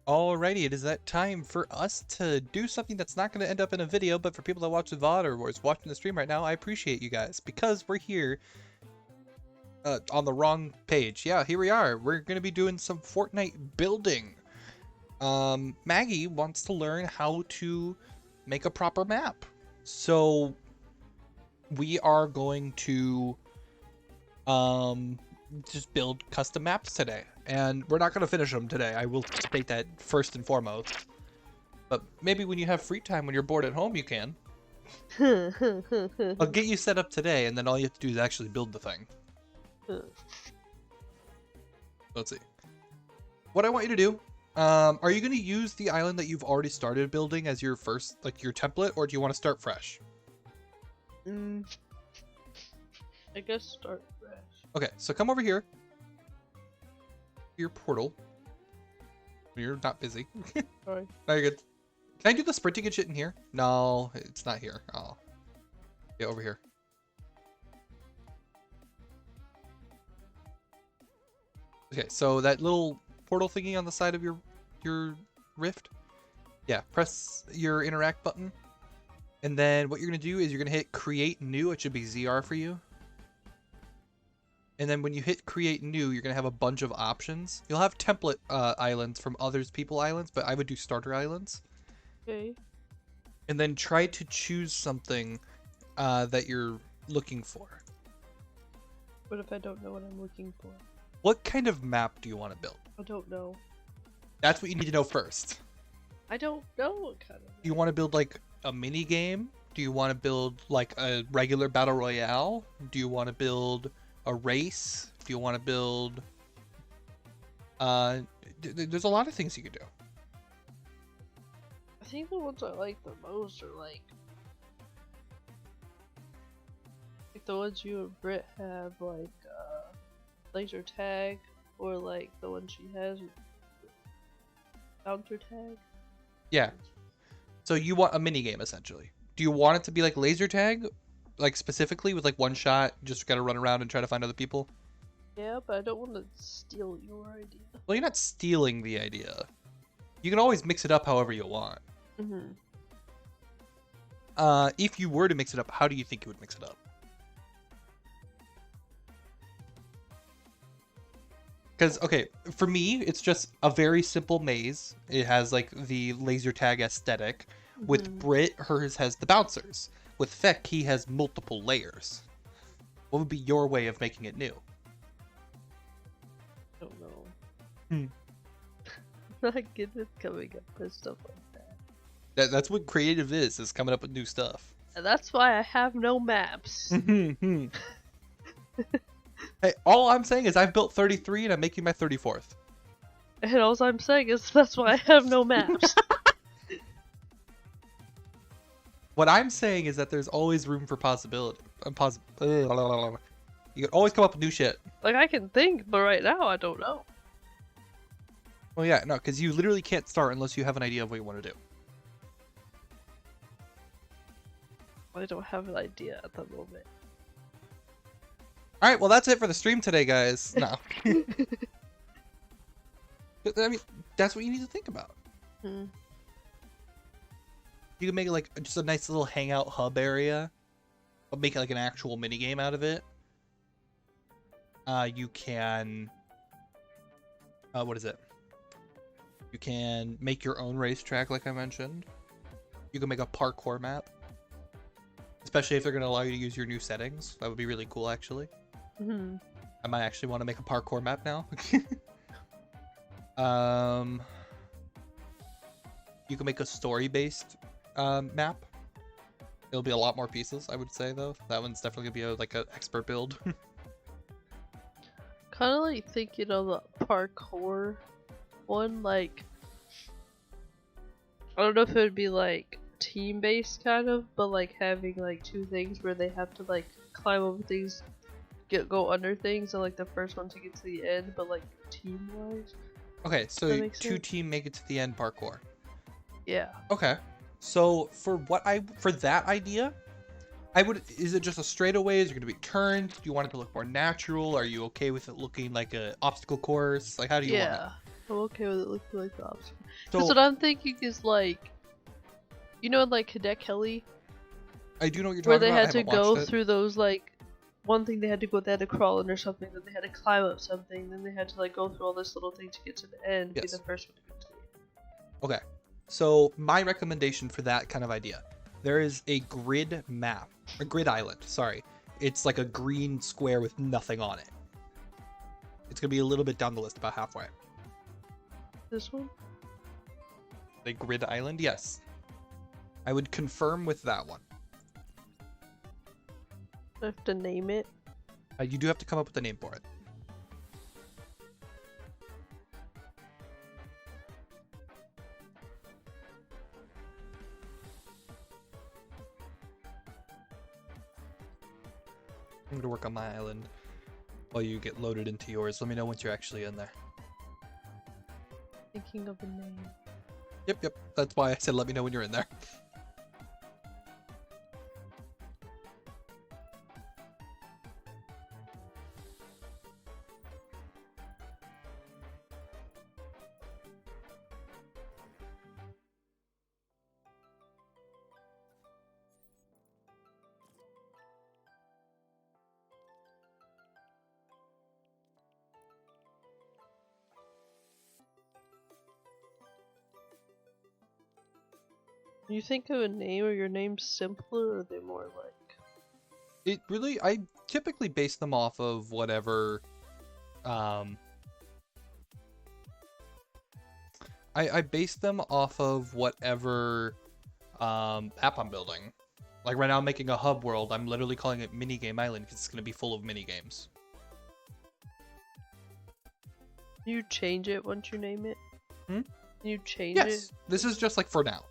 Alrighty, it is that time for us to do something that's not going to end up in a video, but for people that watch the VOD or is watching the stream right now, I appreciate you guys because we're here on the wrong page. Yeah, here we are. We're going to be doing some Fortnite building. Maggie wants to learn how to make a proper map. So we are going to just build custom maps today, and we're not going to finish them today. I will state that first and foremost, but maybe when you have free time, when you're bored at home, you can. I'll get you set up today, and then all you have to do is actually build the thing. Let's see what I want you to do. Are you going to use the island that you've already started building as your first, like your template, or do you want to start fresh? I guess start fresh. Okay, so come over here. Your portal. You're not busy. Sorry. No, you're good. Can I do the sprinting and shit in here? No, it's not here. Oh. Yeah, over here. Okay, so that little portal thingy on the side of your rift. Yeah, press your interact button. And then what you're going to do is you're going to hit create new. It should be ZR for you. And then when you hit create new, you're going to have a bunch of options. You'll have template islands from others people islands, but I would do starter islands. Okay. And then try to choose something that you're looking for. What if I don't know what I'm looking for? What kind of map do you want to build? I don't know. That's what you need to know first. I don't know what kind of. Do you want to build like a mini game? Do you want to build like a regular battle royale? Do you want to build a race? Do you want to build there's a lot of things you could do. I think the ones I like the most are like the ones you and Britt have, like laser tag, or like the one she has counter tag. Yeah. So you want a mini game essentially. Do you want it to be like laser tag? Like specifically with like one shot, just gotta run around and try to find other people? Yeah, but I don't want to steal your idea. Well, you're not stealing the idea. You can always mix it up however you want. If you were to mix it up, how do you think you would mix it up? Because, okay, for me, it's just a very simple maze. It has like the laser tag aesthetic. With Brit, hers has the bouncers. With Feck, he has multiple layers. What would be your way of making it new? I don't know. I'm not good at coming up with stuff like that. That's what creative is coming up with new stuff. And that's why I have no maps. Hey, all I'm saying is I've built 33 and I'm making my 34th. And all I'm saying is that's why I have no maps. What I'm saying is that there's always room for possibility. You can always come up with new shit. Like, I can think, but right now I don't know. Well, yeah, no, because you literally can't start unless you have an idea of what you want to do. I don't have an idea at the moment. Alright, well that's it for the stream today, guys. No. I mean, that's what you need to think about. You can make it like just a nice little hangout hub area, but make it like an actual mini game out of it. You can, what is it? You can make your own racetrack, like I mentioned. You can make a parkour map, especially if they're going to allow you to use your new settings. That would be really cool, actually. I might actually want to make a parkour map now. You can make a story-based map. It'll be a lot more pieces, I would say, though. That one's definitely gonna be like an expert build. Kind of like thinking of the parkour one, like, I don't know if it would be like team-based kind of, but like having like two things where they have to like climb over things, go under things, and like the first one to get to the end, but like team-wise. Okay, so two sense? team make it to the end parkour. Yeah. Okay. So for that idea, is it just a straightaway? Is it going to be turns? Do you want it to look more natural? Are you okay with it looking like a obstacle course? Like, how do you want it? I'm okay with it looking like the option. So Because what I'm thinking is like, you know, like Cadet Kelly, I do know what you're where talking they about. I had to haven't go watched it. through those like, one thing they had to go, they had to crawl under something, then they had to climb up something, then they had to like go through all this little thing to get to the end, be Yes. the first one to get to the end. Okay. So my recommendation for that kind of idea, there is a grid map, a grid island. Sorry, it's like a green square with nothing on it. It's gonna be a little bit down the list, about halfway. This one? The grid island, yes. I would confirm with that one. I have to name it. You do have to come up with a name for it. I'm gonna work on my island while you get loaded into yours. Let me know once you're actually in there. Thinking of a name. Yep. That's why I said let me know when you're in there. You think of a name, or your name's simpler, or are they more like? It really, I typically base them off of whatever, I base them off of whatever, app I'm building. Like right now I'm making a hub world. I'm literally calling it Minigame Island because it's going to be full of minigames. You change it once you name it? Hmm? You change Yes, it? this is just like for now.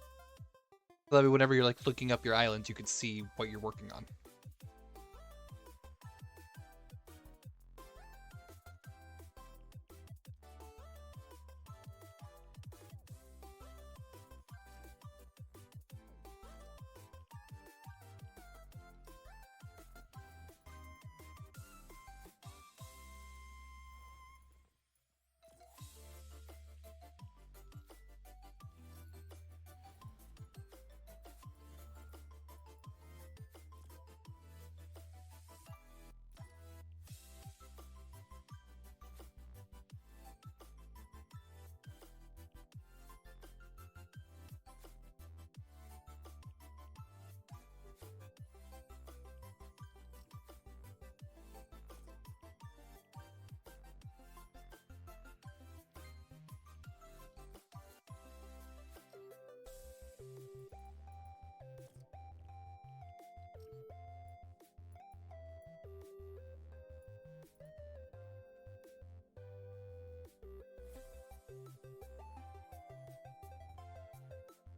So that way whenever you're like looking up your islands, you can see what you're working on.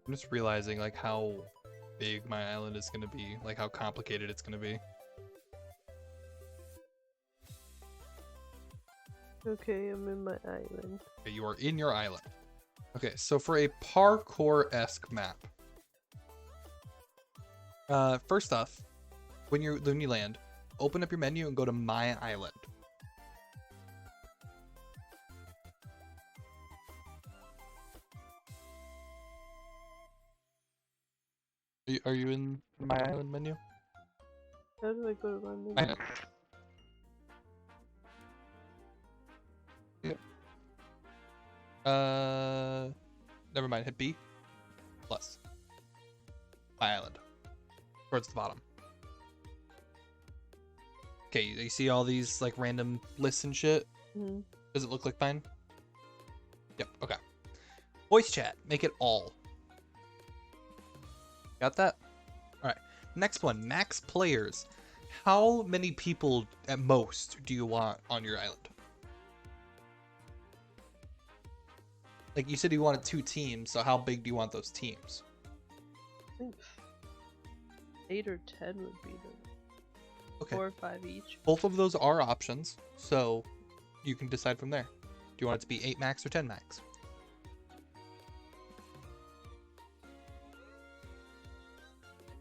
I'm just realizing like how big my island is going to be, like how complicated it's going to be. Okay, I'm in my island. Okay, you are in your island. Okay, so for a parkour-esque map, first off, when you land, open up your menu and go to My Island. Are you in My Island menu? How do I go to my menu? I know. Yep. Never mind. Hit B. Plus. My Island. Towards the bottom. Okay, you see all these like random lists and shit? Mm-hmm. Does it look like mine? Yep, okay. Voice chat, make it all. Got that? Alright, next one, max players. How many people at most do you want on your island? Like you said you wanted 2 teams, so how big do you want those teams? I think 8 or 10 would be the Okay. 4 or 5 each. Both of those are options, so you can decide from there. Do you want it to be 8 max or 10 max?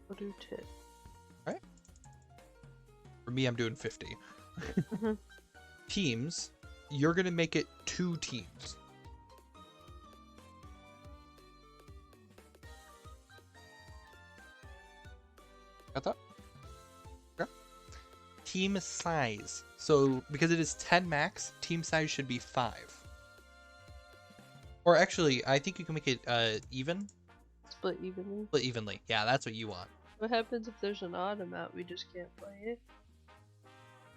I'll do 10. Alright. For me, I'm doing 50. Mhm. Teams, you're going to make it 2 teams. Got that? Okay. Team size. So because it is 10 max, team size should be 5. Or actually, I think you can make it even. Split evenly. Split evenly. Yeah, that's what you want. What happens if there's an odd amount? We just can't play it.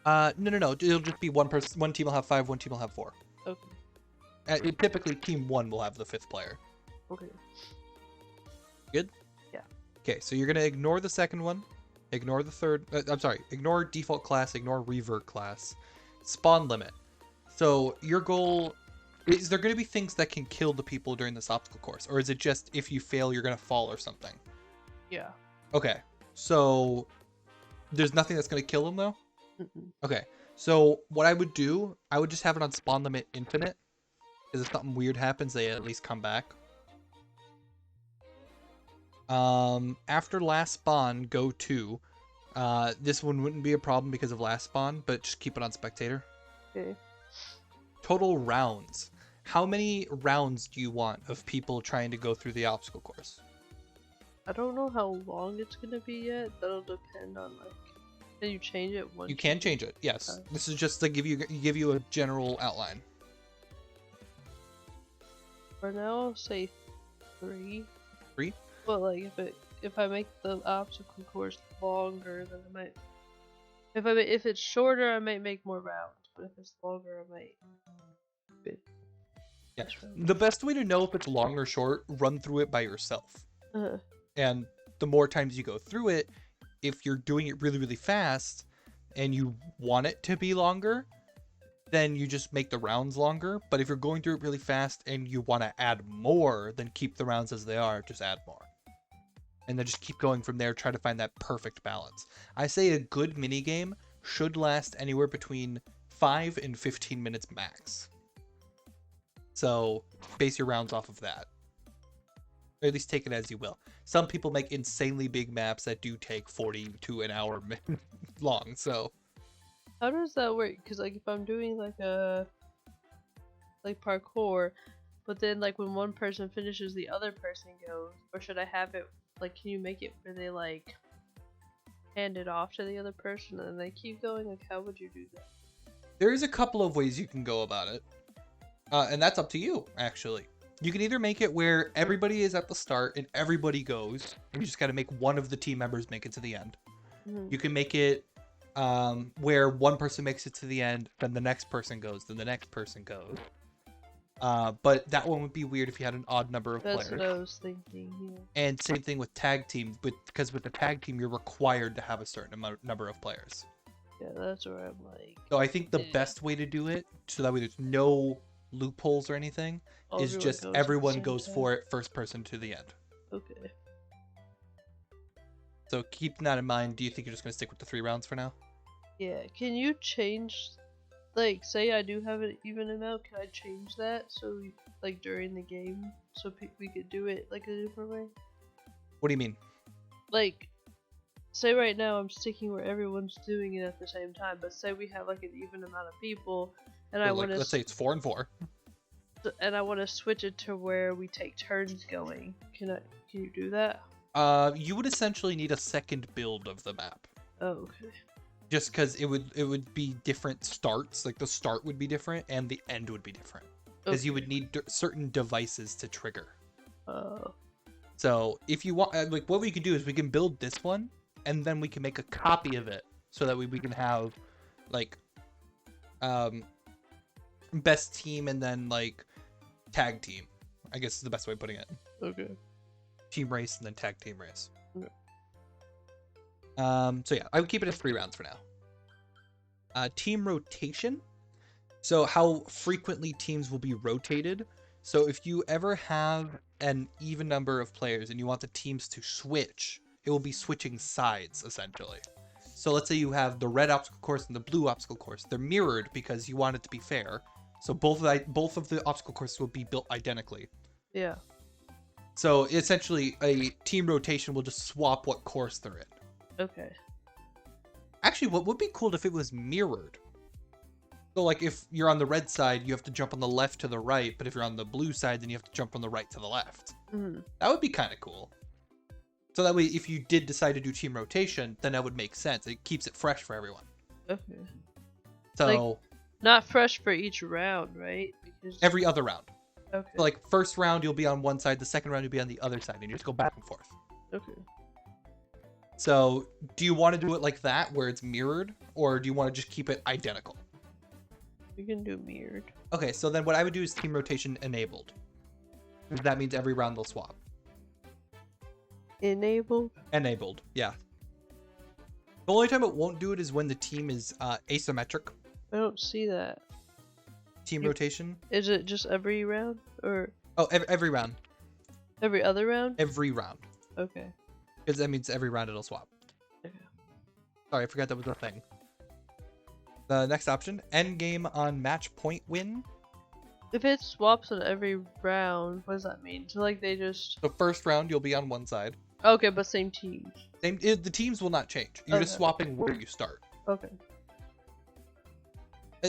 No. It'll just be one person. One team will have 5. One team will have 4. Okay. Typically, team 1 will have the 5th player. Okay. Good? Yeah. Okay, so you're gonna ignore the second one, ignore the third. I'm sorry, ignore default class, ignore revert class, spawn limit. So your goal is there gonna be things that can kill the people during this obstacle course, or is it just if you fail you're gonna fall or something? Yeah. Okay, so there's nothing that's gonna kill them though. Mm-mm. Okay, so what I would do, I would just have it on spawn limit infinite, because if something weird happens, they at least come back. After last spawn, go 2. This one wouldn't be a problem because of last spawn, but just keep it on spectator. Okay. Total rounds. How many rounds do you want of people trying to go through the obstacle course? I don't know how long it's gonna be yet. That'll depend on like. Can you change it once? You can change it. Yes. This is just to give you a general outline. For now, I'll say 3. 3? But like if I make the obstacle course longer, then I might. If it's shorter, I might make more rounds. But if it's longer, I might. Yeah. The best way to know if it's long or short, run through it by yourself. And the more times you go through it, if you're doing it really, really fast and you want it to be longer, then you just make the rounds longer. But if you're going through it really fast and you want to add more, then keep the rounds as they are, just add more. And then just keep going from there, try to find that perfect balance. I say a good minigame should last anywhere between 5 and 15 minutes max. So base your rounds off of that. Or at least take it as you will. Some people make insanely big maps that do take 40 to an hour long, so... How does that work? Because like if I'm doing like a... like parkour, but then like when one person finishes, the other person goes. Or should I have it, like can you make it where they like hand it off to the other person and they keep going? Like how would you do that? There's a couple of ways you can go about it. And that's up to you, actually. You can either make it where everybody is at the start and everybody goes, and you just got to make one of the team members make it to the end. You can make it where one person makes it to the end, then the next person goes, then the next person goes. But that one would be weird if you had an odd number of players. That's what I was thinking, yeah. And same thing with tag team, because with the tag team, you're required to have a certain number of players. Yeah, that's where I'm like... So I think the best way to do it, so that way there's no loopholes or anything, is just everyone goes for it, first person to the end. Okay. So keeping that in mind, do you think you're just going to stick with the 3 rounds for now? Yeah, can you change, like, say I do have an even amount, can I change that so, like, during the game, so we could do it, like, a different way? What do you mean? Like, say right now I'm sticking where everyone's doing it at the same time, but say we have, like, an even amount of people, and I want to... Let's say it's 4 and 4. And I want to switch it to where we take turns going. Can you do that? You would essentially need a second build of the map. Oh, okay. Just because it would be different starts, like the start would be different and the end would be different. Because you would need certain devices to trigger. Oh. So if you want, like what we could do is we can build this one and then we can make a copy of it so that we can have like best team and then like tag team, I guess is the best way of putting it. Okay. Team race and then tag team race. Okay. So yeah, I would keep it at 3 rounds for now. Team rotation. So how frequently teams will be rotated. So if you ever have an even number of players and you want the teams to switch, it will be switching sides essentially. So let's say you have the red obstacle course and the blue obstacle course. They're mirrored because you want it to be fair. So both of the obstacle courses will be built identically. Yeah. So essentially, a team rotation will just swap what course they're in. Okay. Actually, what would be cool if it was mirrored? So like if you're on the red side, you have to jump on the left to the right, but if you're on the blue side, then you have to jump from the right to the left. Mm. That would be kind of cool. So that way, if you did decide to do team rotation, then that would make sense. It keeps it fresh for everyone. Okay. So Not fresh for each round, right? Because every other round. okay. So like first round you'll be on one side, the second round you'll be on the other side, and you just go back and forth. Okay. So do you want to do it like that, where it's mirrored, or do you want to just keep it identical? We can do mirrored. Okay, so then what I would do is team rotation enabled. That means every round they'll swap. Enabled? Enabled, yeah. The only time it won't do it is when the team is asymmetric. I don't see that. Team rotation. Is it just every round? Or Oh, every round. every other round? Every round. Okay. Because that means every round it'll swap. Okay. Sorry, I forgot that was a thing. The next option, end game on match point win. If it swaps on every round, what does that mean? So like they just... The first round you'll be on one side. Okay, but same teams. The teams will not change. You're just Okay. swapping where you start. Okay.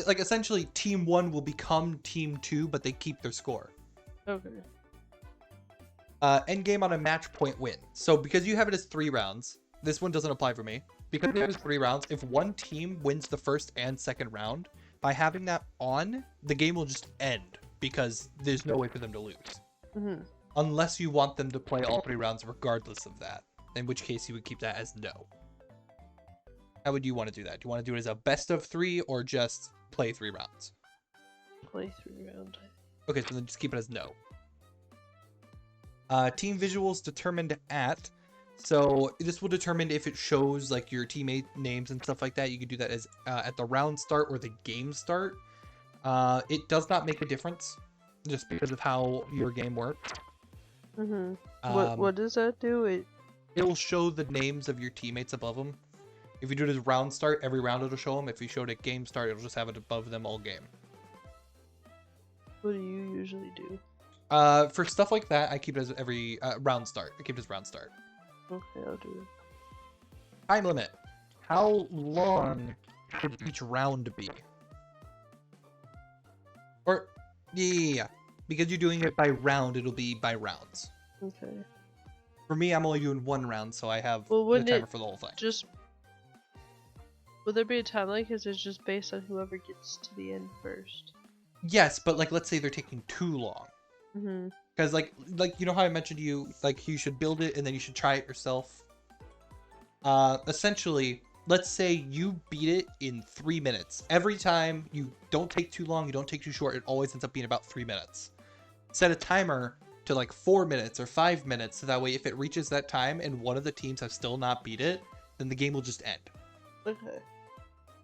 Like essentially, team 1 will become team 2, but they keep their score. Okay. End game on a match point win. So because you have it as 3 rounds, this one doesn't apply for me. Because it is 3 rounds, if one team wins the first and second round, by having that on, the game will just end because there's no way for them to lose. Mm-hmm. Unless you want them to play all 3 rounds regardless of that, in which case you would keep that as no. How would you want to do that? Do you want to do it as a best of 3 or just play 3 rounds? Play 3 round. Okay, so then just keep it as no. Team visuals determined at. So this will determine if it shows like your teammate names and stuff like that. You can do that as at the round start or the game start. It does not make a difference just because of how your game works. Mm-hmm. What does that do? It'll show the names of your teammates above them. If you do it as round start, every round it'll show them. If you showed it game start, it'll just have it above them all game. What do you usually do? For stuff like that, I keep it as every round start. I keep it as round start. Okay, I'll do it. Time limit. How long should each round be? Or, yeah, because you're doing it by round, it'll be by rounds. Okay. For me, I'm only doing 1 round, so I have Well, the wouldn't timer it for the whole thing. just... Would there be a time limit? Because it's just based on whoever gets to the end first. Yes, but like, let's say they're taking too long. Mm-hmm. Because like you know how I mentioned to you, like you should build it and then you should try it yourself. Essentially, let's say you beat it in 3 minutes. Every time you don't take too long, you don't take too short, it always ends up being about 3 minutes. Set a timer to like 4 minutes or 5 minutes, so that way if it reaches that time and one of the teams has still not beat it, then the game will just end. Okay.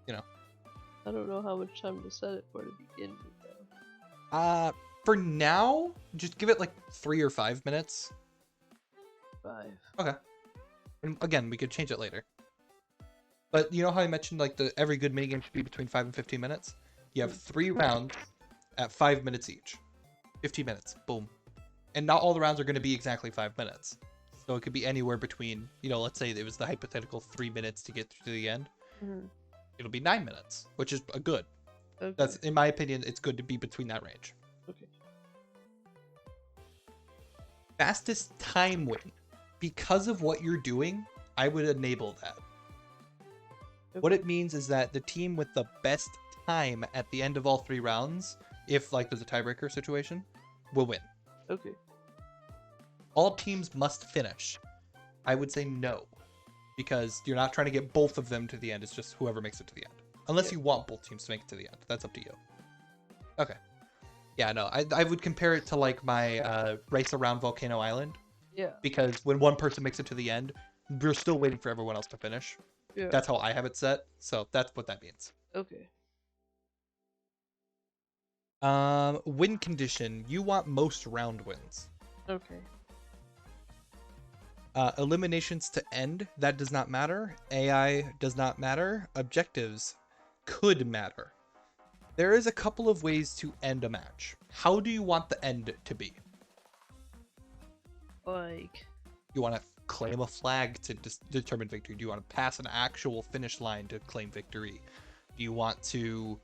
You know. I don't know how much time to set it for to begin with, though. For now, just give it like 3 or 5 minutes. 5. Okay. And again, we could change it later. But you know how I mentioned like every good minigame should be between 5 and 15 minutes? You have 3 rounds at 5 minutes each. 15 minutes. Boom. And not all the rounds are going to be exactly 5 minutes. So it could be anywhere between, you know, let's say it was the hypothetical 3 minutes to get to the end. Mm-hmm. It'll be 9 minutes, which is a good. Okay. That's, in my opinion, it's good to be between that range. Okay. Fastest time win. Because of what you're doing, I would enable that. Okay. What it means is that the team with the best time at the end of all 3 rounds, if like there's a tiebreaker situation, will win. Okay. All teams must finish. I would say no, because you're not trying to get both of them to the end. It's just whoever makes it to the end. Unless you want both teams to make it to the end. That's up to you. Okay. Yeah, no, I would compare it to like my race around Volcano Island. Yeah. Because when one person makes it to the end, we're still waiting for everyone else to finish. Yeah. That's how I have it set. So that's what that means. Okay. Win condition. You want most round wins. Okay. Eliminations to end. That does not matter. AI does not matter. Objectives could matter. There is a couple of ways to end a match. How do you want the end to be? Like... You want to claim a flag to determine victory? Do you want to pass an actual finish line to claim victory? Do you want to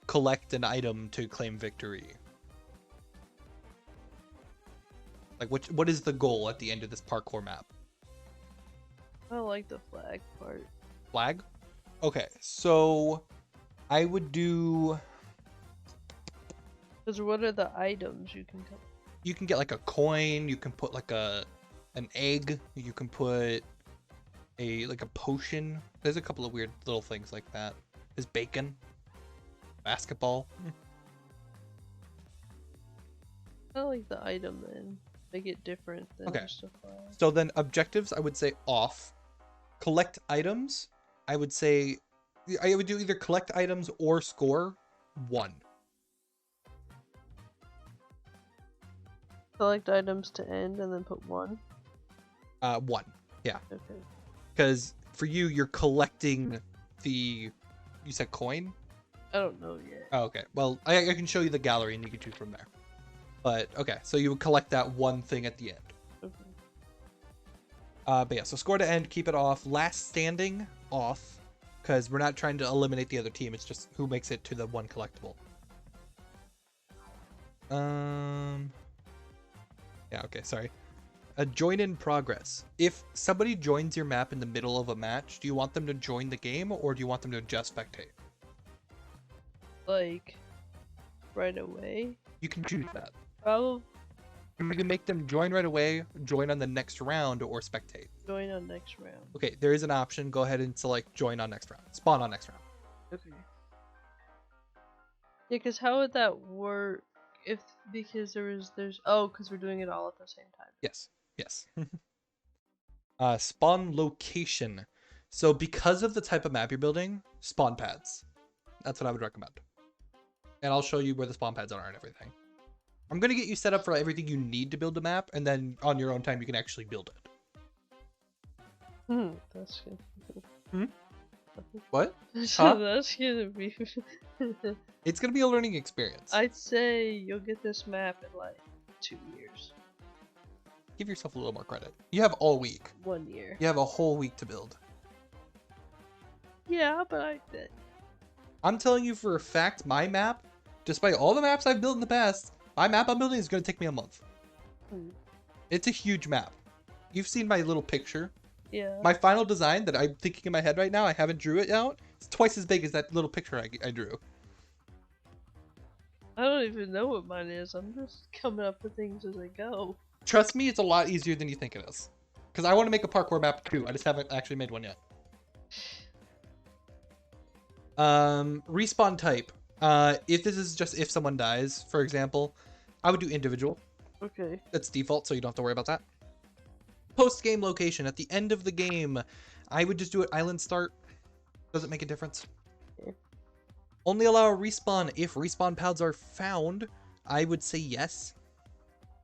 collect an item to claim victory? Like, what is the goal at the end of this parkour map? I like the flag part. Flag? Okay, so I would do... Because what are the items you can get? You can get like a coin, you can put like an egg, you can put like a potion. There's a couple of weird little things like that. There's bacon. Basketball. I like the item then. Make it different than Okay. just a flag. So then objectives, I would say off. Collect items, I would say I would do either collect items or score 1. Collect items to end and then put 1. 1. Yeah. Okay. Because for you, you're collecting you said coin? I don't know yet. Oh, okay. Well, I can show you the gallery and you can choose from there. But, okay. So you would collect that one thing at the end. Okay. But yeah, so score to end, keep it off. Last standing, off. Because we're not trying to eliminate the other team. It's just who makes it to the one collectible. Yeah, okay, sorry. A join in progress. If somebody joins your map in the middle of a match, do you want them to join the game or do you want them to just spectate? Like, right away? You can choose that. Probably You can make them join right away, join on the next round, or spectate. join on next round. Okay, there is an option. Go ahead and select join on next round. Spawn on next round. Okay. Yeah, because how would that work if, because because we're doing it all at the same time. Yes, yes. Spawn location. So because of the type of map you're building, spawn pads. That's what I would recommend. And I'll show you where the spawn pads are and everything. I'm going to get you set up for everything you need to build a map, and then on your own time you can actually build it. That's good. What? Huh? That's gonna be. It's going to be a learning experience. I'd say you'll get this map in like 2 years. Give yourself a little more credit. You have all week. 1 year. You have a whole week to build. Yeah, but I bet. I'm telling you for a fact, my map, despite all the maps I've built in the past, my map I'm building is going to take me a month. It's a huge map. You've seen my little picture. Yeah. My final design that I'm thinking in my head right now, I haven't drew it out. It's twice as big as that little picture I drew. I don't even know what mine is. I'm just coming up with things as I go. Trust me, it's a lot easier than you think it is. Because I want to make a parkour map too. I just haven't actually made one yet. Respawn type. If this is just if someone dies, for example, I would do individual. Okay. That's default, so you don't have to worry about that. Post-game location. At the end of the game, I would just do it island start. Doesn't make a difference. Okay. Only allow a respawn if respawn pads are found. I would say yes.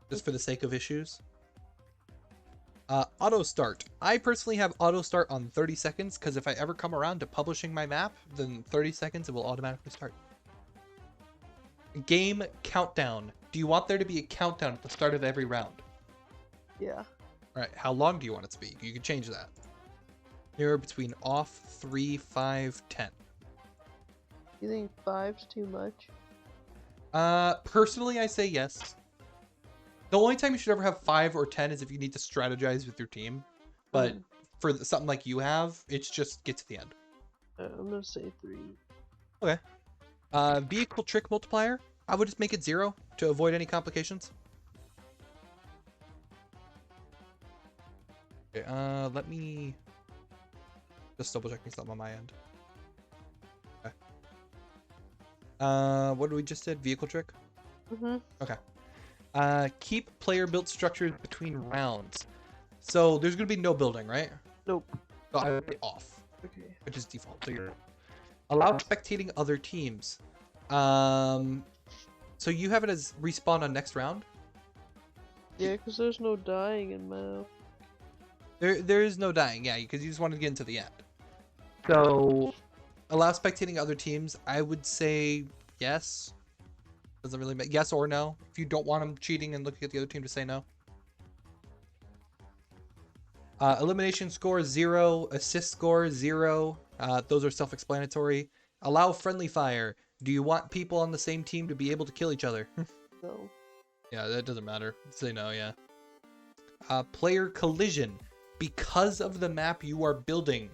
Just for the sake of issues. Auto start. I personally have auto start on 30 seconds because if I ever come around to publishing my map, then 30 seconds it will automatically start. Game countdown. Do you want there to be a countdown at the start of every round? Yeah. Alright, how long do you want it to be? You can change that. Here between off, 3, 5, 10. You think 5's too much? Personally I say yes. The only time you should ever have 5 or 10 is if you need to strategize with your team. But for something like you have, it's just get to the end. I'm gonna say 3. Okay. Vehicle trick multiplier. I would just make it 0 to avoid any complications. Okay, let me just double checking something on my end. Okay. What did we just did? Vehicle trick? Okay. Keep player built structures between rounds. So there's gonna be no building, right? Nope. So I would say off, Okay. which is default. So you're allow spectating other teams. So you have it as respawn on next round? Yeah, because there's no dying in map. There is no dying, yeah, because you just wanted to get into the end. So allow spectating other teams. I would say yes. Doesn't really make yes or no. If you don't want them cheating and looking at the other team, to say no. Elimination score 0, assist score 0. Those are self-explanatory. Allow friendly fire. Do you want people on the same team to be able to kill each other? No. Yeah, that doesn't matter. Say no, yeah. Player collision. Because of the map you are building,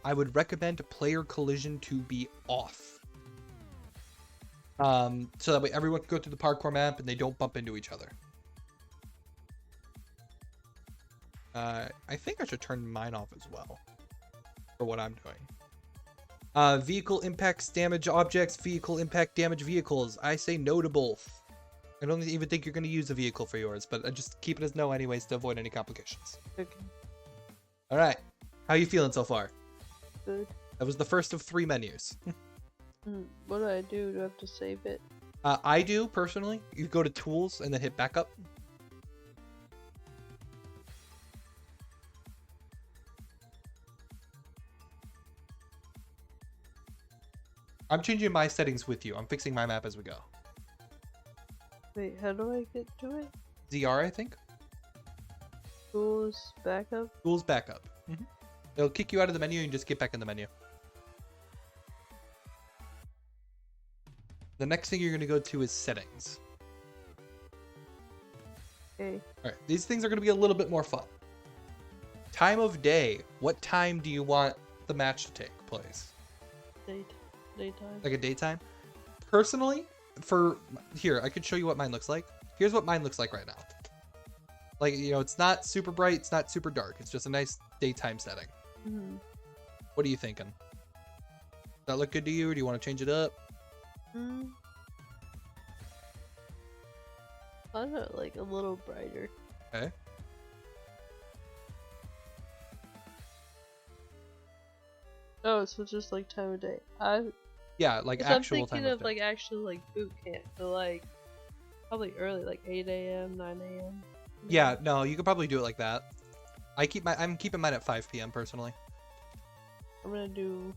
I would recommend player collision to be off. So that way everyone can go through the parkour map and they don't bump into each other. I think I should turn mine off as well for what I'm doing. Vehicle impacts damage objects, vehicle impact damage vehicles. I say no to both. I don't even think you're going to use a vehicle for yours, but I just keep it as no anyways to avoid any complications. Okay. All right. How you feeling so far? Good. That was the first of 3 menus. What do I do? Do I have to save it? I do, personally. You go to tools and then hit backup. I'm changing my settings with you. I'm fixing my map as we go. Wait, how do I get to it? ZR, I think. Tools, backup? Tools backup. It'll kick you out of the menu and just get back in the menu. The next thing you're going to go to is settings. Okay. Alright, these things are going to be a little bit more fun. Time of day. What time do you want the match to take place? Daytime. Like a daytime? Personally, here, I could show you what mine looks like. Here's what mine looks like right now. Like, you know, it's not super bright, it's not super dark. It's just a nice daytime setting. What are you thinking? Does that look good to you, or do you want to change it up? I don't know, like a little brighter. Okay. Oh, so it's just like time of day. Yeah, like actual I'm time thinking of of day. like actual like boot camp, so like probably early, like 8 a.m., 9 a.m. Yeah, no, you could probably do it like that. I'm keeping mine at 5 p.m. personally. I'm gonna do.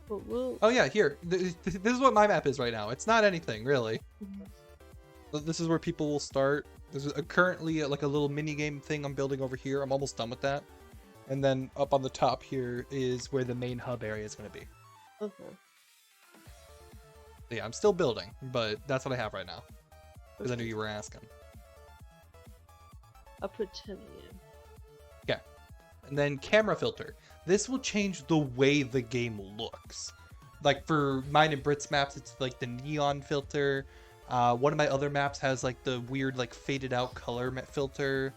Well, Oh yeah, here. This is what my map is right now. It's not anything really. This is where people will start. There's currently like a little mini game thing I'm building over here. I'm almost done with that. And then up on the top here is where the main hub area is going to be. Okay. So yeah, I'm still building, but that's what I have right now. Because I knew you were asking. I'll put 10 a.m. Okay. And then camera filter. This will change the way the game looks. Like for mine and Brit's maps, it's like the neon filter. One of my other maps has like the weird like faded out color filter.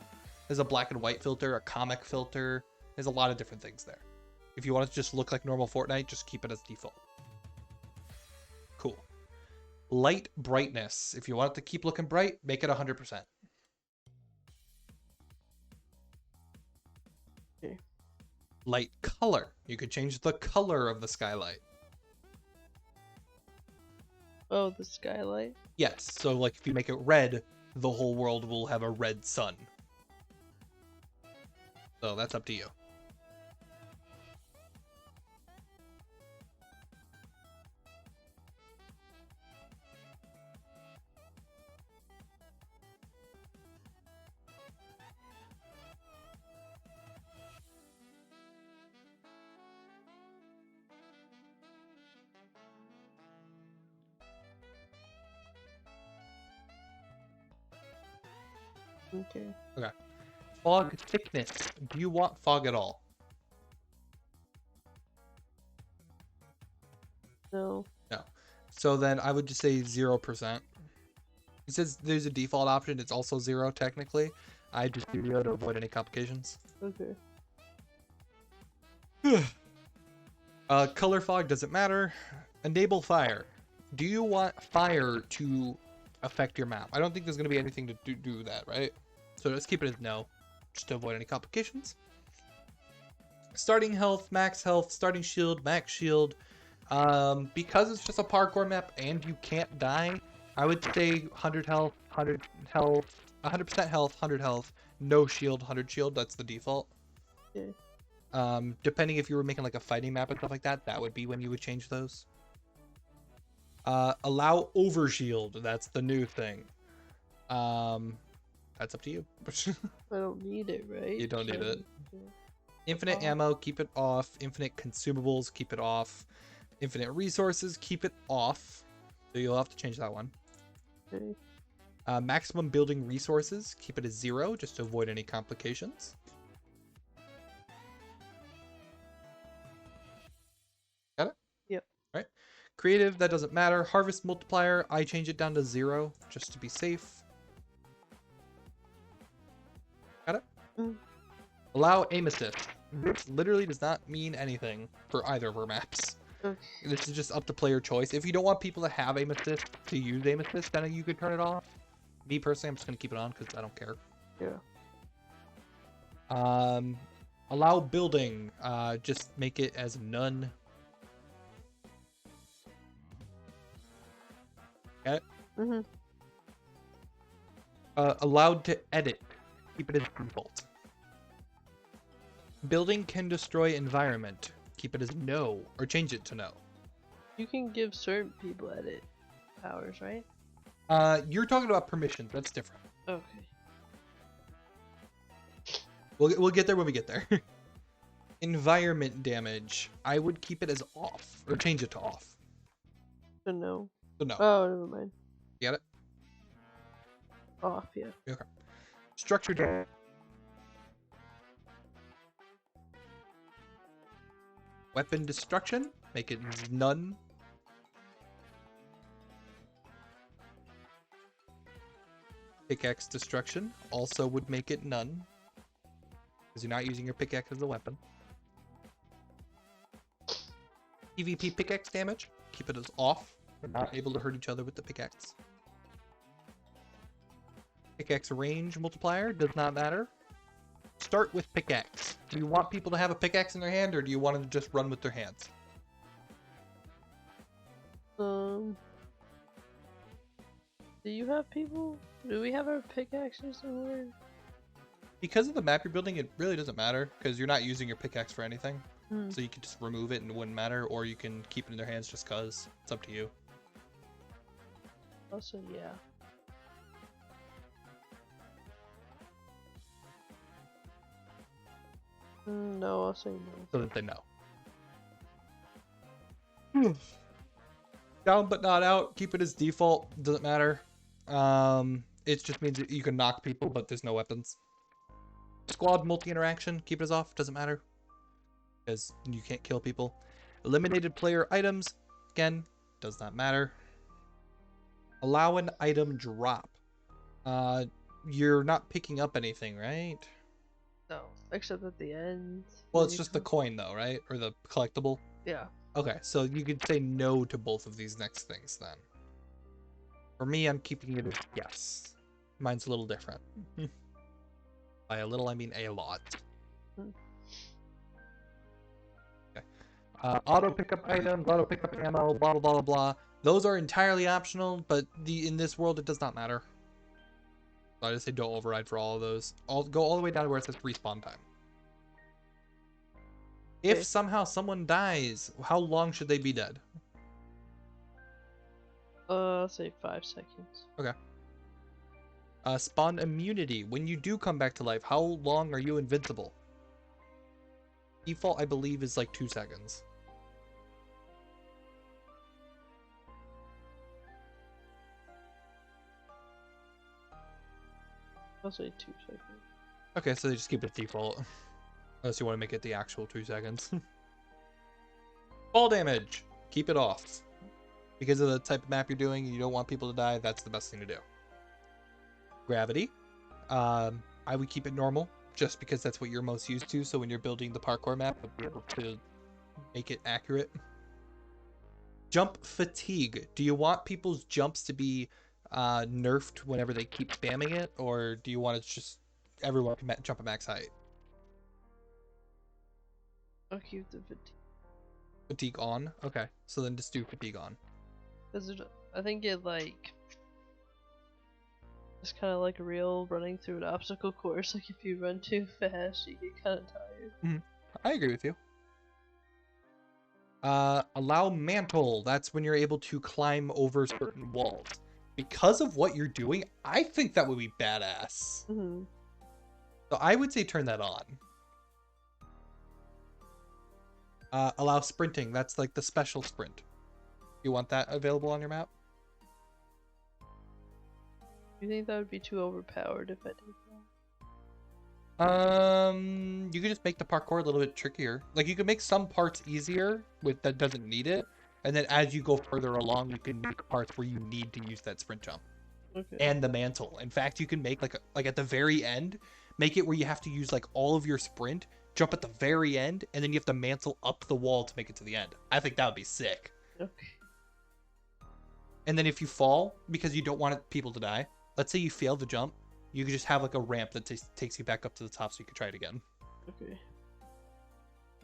There's a black and white filter, a comic filter. There's a lot of different things there. If you want it to just look like normal Fortnite, just keep it as default. Cool. Light brightness. If you want it to keep looking bright, make it 100%. Okay. Light color. You could change the color of the skylight. Oh, the skylight? Yes, so like if you make it red, the whole world will have a red sun. So that's up to you. Okay. Okay. Fog thickness. Do you want fog at all? No. No. So then I would just say 0%. It says there's a default option. It's also 0 technically. I just do 0 to avoid any complications. Okay. Color fog doesn't matter. Enable fire. Do you want fire to affect your map? I don't think there's going to be anything to do that, right? So let's keep it as no, just to avoid any complications. Starting health, max health, starting shield, max shield. Because it's just a parkour map and you can't die, I would say 100 health, 100 health, 100% health, 100 health, no shield, 100 shield. That's the default. Okay. Depending if you were making like a fighting map and stuff like that, that would be when you would change those. Allow overshield. That's the new thing. That's up to you. I don't need it, right? You don't need it. Okay. Infinite ammo, keep it off. Infinite consumables, keep it off. Infinite resources, keep it off. So you'll have to change that one. Okay. Maximum building resources, keep it as 0, just to avoid any complications. Creative, that doesn't matter. Harvest multiplier, I change it down to 0 just to be safe. Got it? Mm. Allow aim assist. This literally does not mean anything for either of our maps. Okay. This is just up to player choice. If you don't want people to have aim assist to use aim assist, then you could turn it off. Me personally, I'm just gonna keep it on because I don't care. Yeah. Allow building. Just make it as none. Okay. Mhm. Allowed to edit. Keep it as default. Building can destroy environment. Keep it as no, or change it to no. You can give certain people edit powers, right? You're talking about permissions. That's different. Okay. We'll get there when we get there. Environment damage. I would keep it as off, or change it to off. So no. So no. Oh, never mind. Get it? Off, yeah. Okay. Structure damage. Weapon destruction. Make it none. Pickaxe destruction also would make it none. Because you're not using your pickaxe as a weapon. PvP pickaxe damage. Keep it as off. We're not able to hurt each other with the pickaxe. Pickaxe range multiplier does not matter. Start with pickaxe. Do you want people to have a pickaxe in their hand, or do you want them to just run with their hands? Do you have people? Do we have our pickaxes somewhere? Because of the map you're building, it really doesn't matter, because you're not using your pickaxe for anything. Hmm. So you can just remove it and it wouldn't matter, or you can keep it in their hands just cause. It's up to you. Also, yeah. No, I'll say no. So that they know. Down but not out. Keep it as default. Doesn't matter. It just means that you can knock people, but there's no weapons. Squad multi-interaction. Keep it as off. Doesn't matter. Because you can't kill people. Eliminated player items. Again, does not matter. Allow an item drop. You're not picking up anything, right? No, except at the end. Well, it's just the coin though, right? Or the collectible? Yeah. Okay, so you could say no to both of these next things then. For me, I'm keeping it as yes. Mine's a little different. By a little, I mean a lot. Okay. Auto pickup items, auto pickup ammo, blah blah blah blah blah. Those are entirely optional, but in this world it does not matter. So I just say don't override for all of those. Go all the way down to where it says respawn time. If Okay. somehow someone dies, how long should they be dead? I'll say 5 seconds. Okay. Spawn immunity. When you do come back to life, how long are you invincible? Default, I believe, is like 2 seconds. I'll say 2 seconds. Okay, so they just keep it default. Unless you want to make it the actual 2 seconds. Fall damage. Keep it off. Because of the type of map you're doing, you don't want people to die, that's the best thing to do. Gravity. I would keep it normal, just because that's what you're most used to, so when you're building the parkour map, you'll be able to make it accurate. Jump fatigue. Do you want people's jumps to be nerfed whenever they keep spamming it, or do you want it just everyone can jump at max height? I'll keep the fatigue. Fatigue on? Okay, so then just do fatigue on. Cause I think it like it's kind of like real running through an obstacle course. Like if you run too fast, you get kind of tired. I agree with you. Allow mantle. That's when you're able to climb over certain walls. Because of what you're doing, I think that would be badass. Mm-hmm. So I would say turn that on. Allow sprinting. That's like the special sprint. You want that available on your map? Do you think that would be too overpowered if I did that? You could just make the parkour a little bit trickier. Like you could make some parts easier with that doesn't need it, And then as you go further along, you can make parts where you need to use that sprint jump. Okay. And the mantle. In fact, you can make like at the very end, make it where you have to use like all of your sprint, jump at the very end, and then you have to mantle up the wall to make it to the end. I think that would be sick. Okay. And then if you fall because you don't want people to die, let's say you fail the jump, you could just have like a ramp that takes you back up to the top so you can try it again. Okay.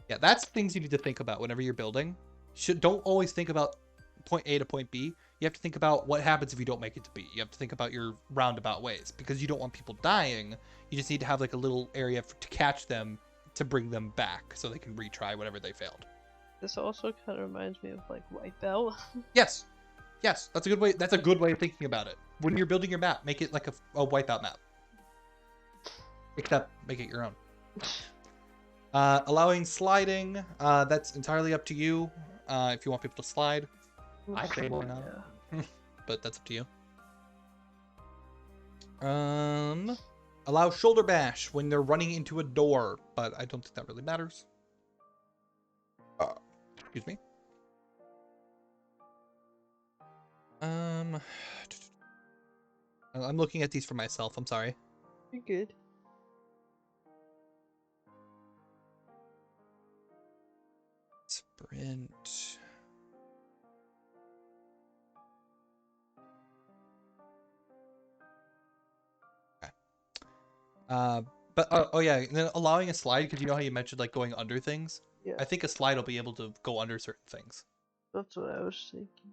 Yeah, that's things you need to think about whenever you're building. Don't always think about point A to point B. You have to think about what happens if you don't make it to B. You have to think about your roundabout ways because you don't want people dying. You just need to have like a little area to catch them to bring them back so they can retry whatever they failed. This also kind of reminds me of like Wipeout. Yes. Yes, that's a good way. That's a good way of thinking about it. When you're building your map, make it like a Wipeout map. Except make it your own. Allowing sliding, that's entirely up to you. If you want people to slide, I say why not. Yeah. But that's up to you. Allow shoulder bash when they're running into a door, but I don't think that really matters. Excuse me. I'm looking at these for myself. I'm sorry. You're good. Sprint. Okay. But oh yeah, and then allowing a slide because you know how you mentioned like going under things. Yeah. I think a slide will be able to go under certain things. That's what I was thinking.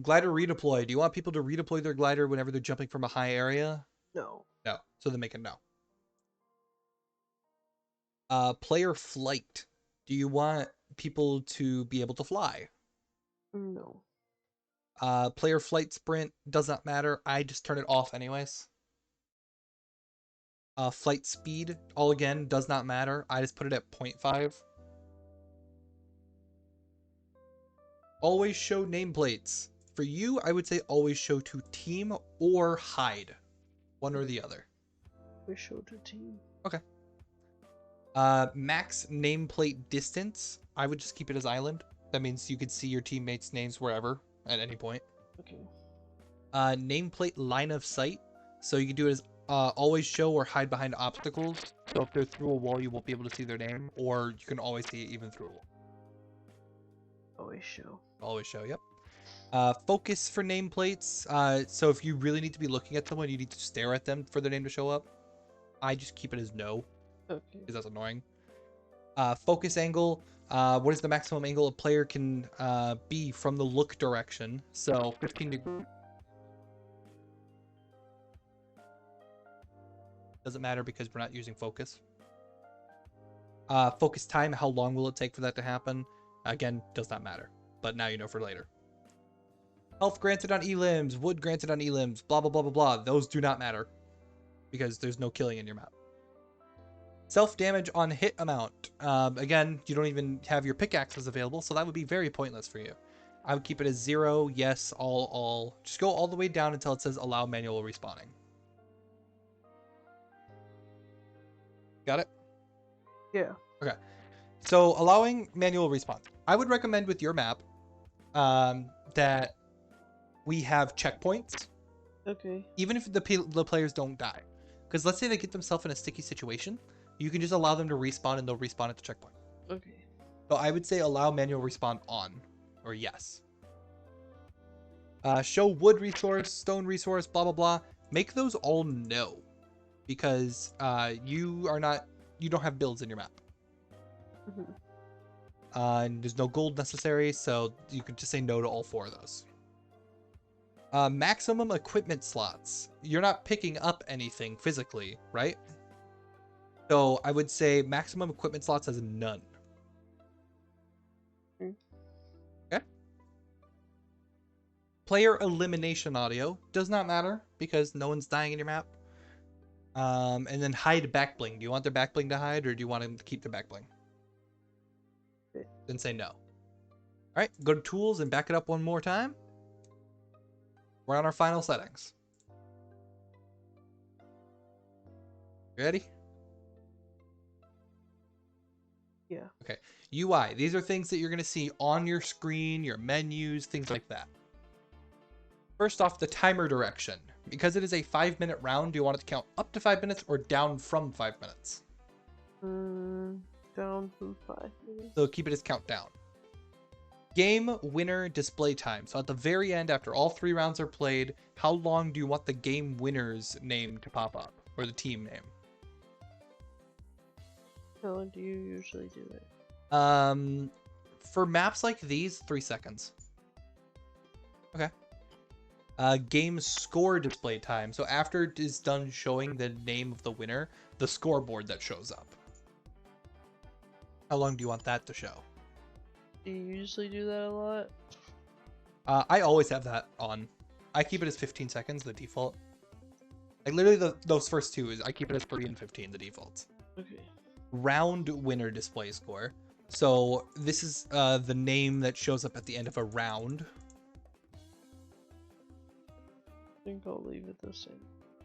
Glider redeploy. Do you want people to redeploy their glider whenever they're jumping from a high area? No. No. So then make it no. Player flight. Do you want people to be able to fly? No. Player flight sprint does not matter. I just turn it off anyways. Flight speed, all again, does not matter. I just put it at 0.5. Always show nameplates. For you, I would say always show to team or hide. One or the other. We showed a team. Okay. Max nameplate distance. I would just keep it as island. That means you could see your teammates' names wherever at any point. Okay. Nameplate line of sight. So you can do it as always show or hide behind obstacles. So if they're through a wall, you won't be able to see their name, or you can always see it even through a wall. Always show. Always show, yep. Focus for nameplates. So if you really need to be looking at someone, you need to stare at them for their name to show up. I just keep it as no. Okay. Because that's annoying. Focus angle. What is the maximum angle a player can be from the look direction? So 15 degrees. Doesn't matter because we're not using focus. Focus time. How long will it take for that to happen? Again, does not matter. But now you know for later. Health granted on elims. Wood granted on elims. Blah, blah, blah, blah, blah. Those do not matter. Because there's no killing in your map. Self-damage on hit amount. Again, you don't even have your pickaxes available, so that would be very pointless for you. I would keep it as 0, yes, all. Just go all the way down until it says allow manual respawning. Got it? Yeah. Okay. So allowing manual respawn. I would recommend with your map that we have checkpoints. Okay. Even if the players don't die. Because let's say they get themselves in a sticky situation. You can just allow them to respawn and they'll respawn at the checkpoint. Okay. So I would say allow manual respawn on, or yes. Show wood resource, stone resource, blah, blah, blah. Make those all no. Because you don't have builds in your map. Mm-hmm. And there's no gold necessary, so you could just say no to all 4 of those. Maximum equipment slots. You're not picking up anything physically, right? So I would say maximum equipment slots as none. Okay. Player elimination audio does not matter because no one's dying in your map. And then hide back bling. Do you want their back bling to hide, or do you want them to keep their back bling? Then say no. All right, go to tools and back it up one more time. We're on our final settings. Ready? Yeah. Okay. UI. These are things that you're going to see on your screen, your menus, things like that. First off, the timer direction. Because it is a 5-minute round, do you want it to count up to 5 minutes or down from 5 minutes? Down from 5 minutes. So keep it as countdown. Game winner display time. So at the very end, after all 3 rounds are played, how long do you want the game winner's name to pop up? Or the team name? How long do you usually do it? For maps like these, 3 seconds. Okay. Game score display time. So after it is done showing the name of the winner, the scoreboard that shows up. How long do you want that to show? Do you usually do that a lot? I always have that on. I keep it as 15 seconds, the default. Like literally those first two is I keep it as 3 and 15, the defaults. Okay. Round winner display score. So this is the name that shows up at the end of a round. I think I'll leave it the same.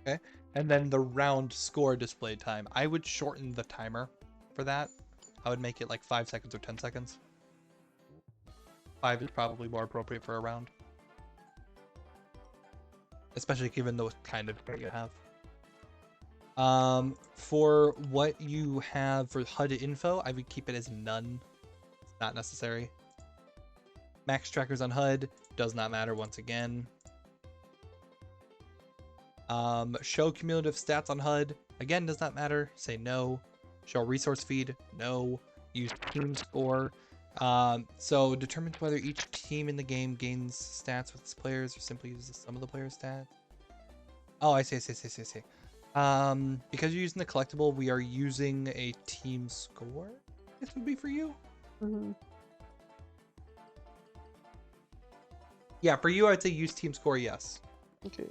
Okay. And then the round score display time. I would shorten the timer for that. I would make it like 5 seconds or 10 seconds. 5 is probably more appropriate for a round. Especially given the kind of thing you have. For what you have for HUD info, I would keep it as none. It's not necessary. Max trackers on HUD, does not matter once again. Show cumulative stats on HUD, again, does not matter. Say no. Show resource feed, no. Use team score. So determines whether each team in the game gains stats with its players or simply uses the sum of the players' stats. Oh, I see. Because you're using the collectible, we are using a team score. This would be for you. Yeah, for you, I'd say use team score, yes. Okay.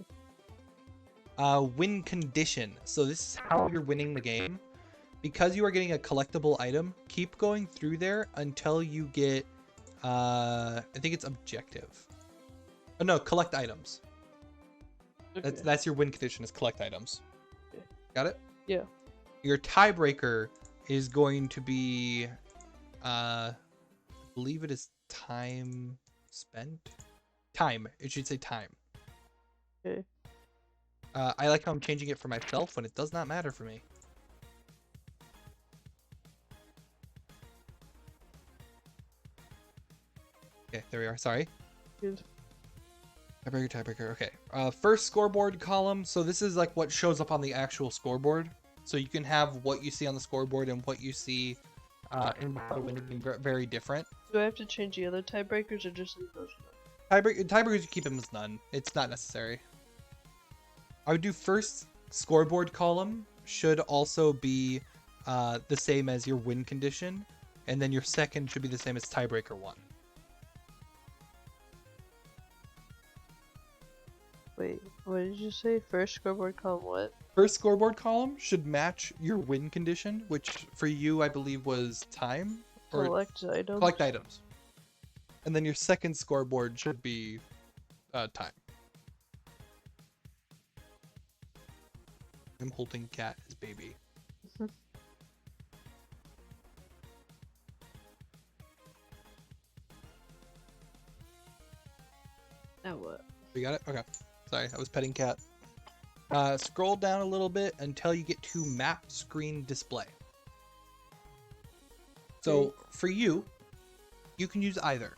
Win condition. So this is how you're winning the game. Because you are getting a collectible item, keep going through there until you get, I think it's objective. Oh no, collect items. Okay. That's your win condition, is collect items. Okay. Got it? Yeah. Your tiebreaker is going to be, I believe it is time spent. Time. It should say time. Okay. I like how I'm changing it for myself when it does not matter for me. Okay, there we are. Sorry. Good. Tiebreaker. Okay. First scoreboard column. So this is like what shows up on the actual scoreboard. So you can have what you see on the scoreboard and what you see in the winning very different. Do I have to change the other tiebreakers or just leave those? Tiebreakers, you keep them as none. It's not necessary. I would do first scoreboard column should also be the same as your win condition, and then your second should be the same as tiebreaker 1. Wait, what did you say? First scoreboard column what? First scoreboard column should match your win condition, which for you I believe was time or Collect items. collect items. And then your second scoreboard should be time. I'm holding cat as baby. Now what? We got it? Okay. Sorry, I was petting cat. Scroll down a little bit until you get to map screen display. So for you, you can use either.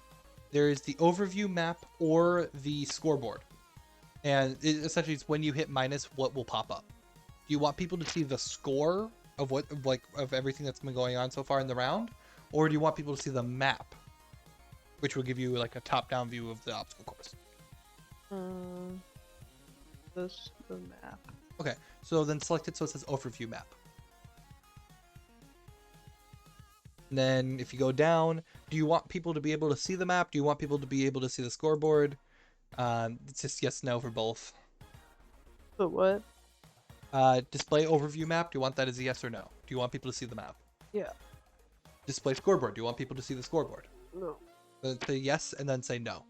There is the overview map or the scoreboard. And essentially it's when you hit minus, what will pop up. Do you want people to see the score of of everything that's been going on so far in the round? Or do you want people to see the map? Which will give you like a top-down view of the obstacle course. This the map. Okay, so then select it so it says overview map. And then if you go down, do you want people to be able to see the map? Do you want people to be able to see the scoreboard? It's just yes, no for both. But what? Display overview map, do you want that as a yes or no? Do you want people to see the map? Yeah. Display scoreboard, do you want people to see the scoreboard? No. Then say yes and then say no.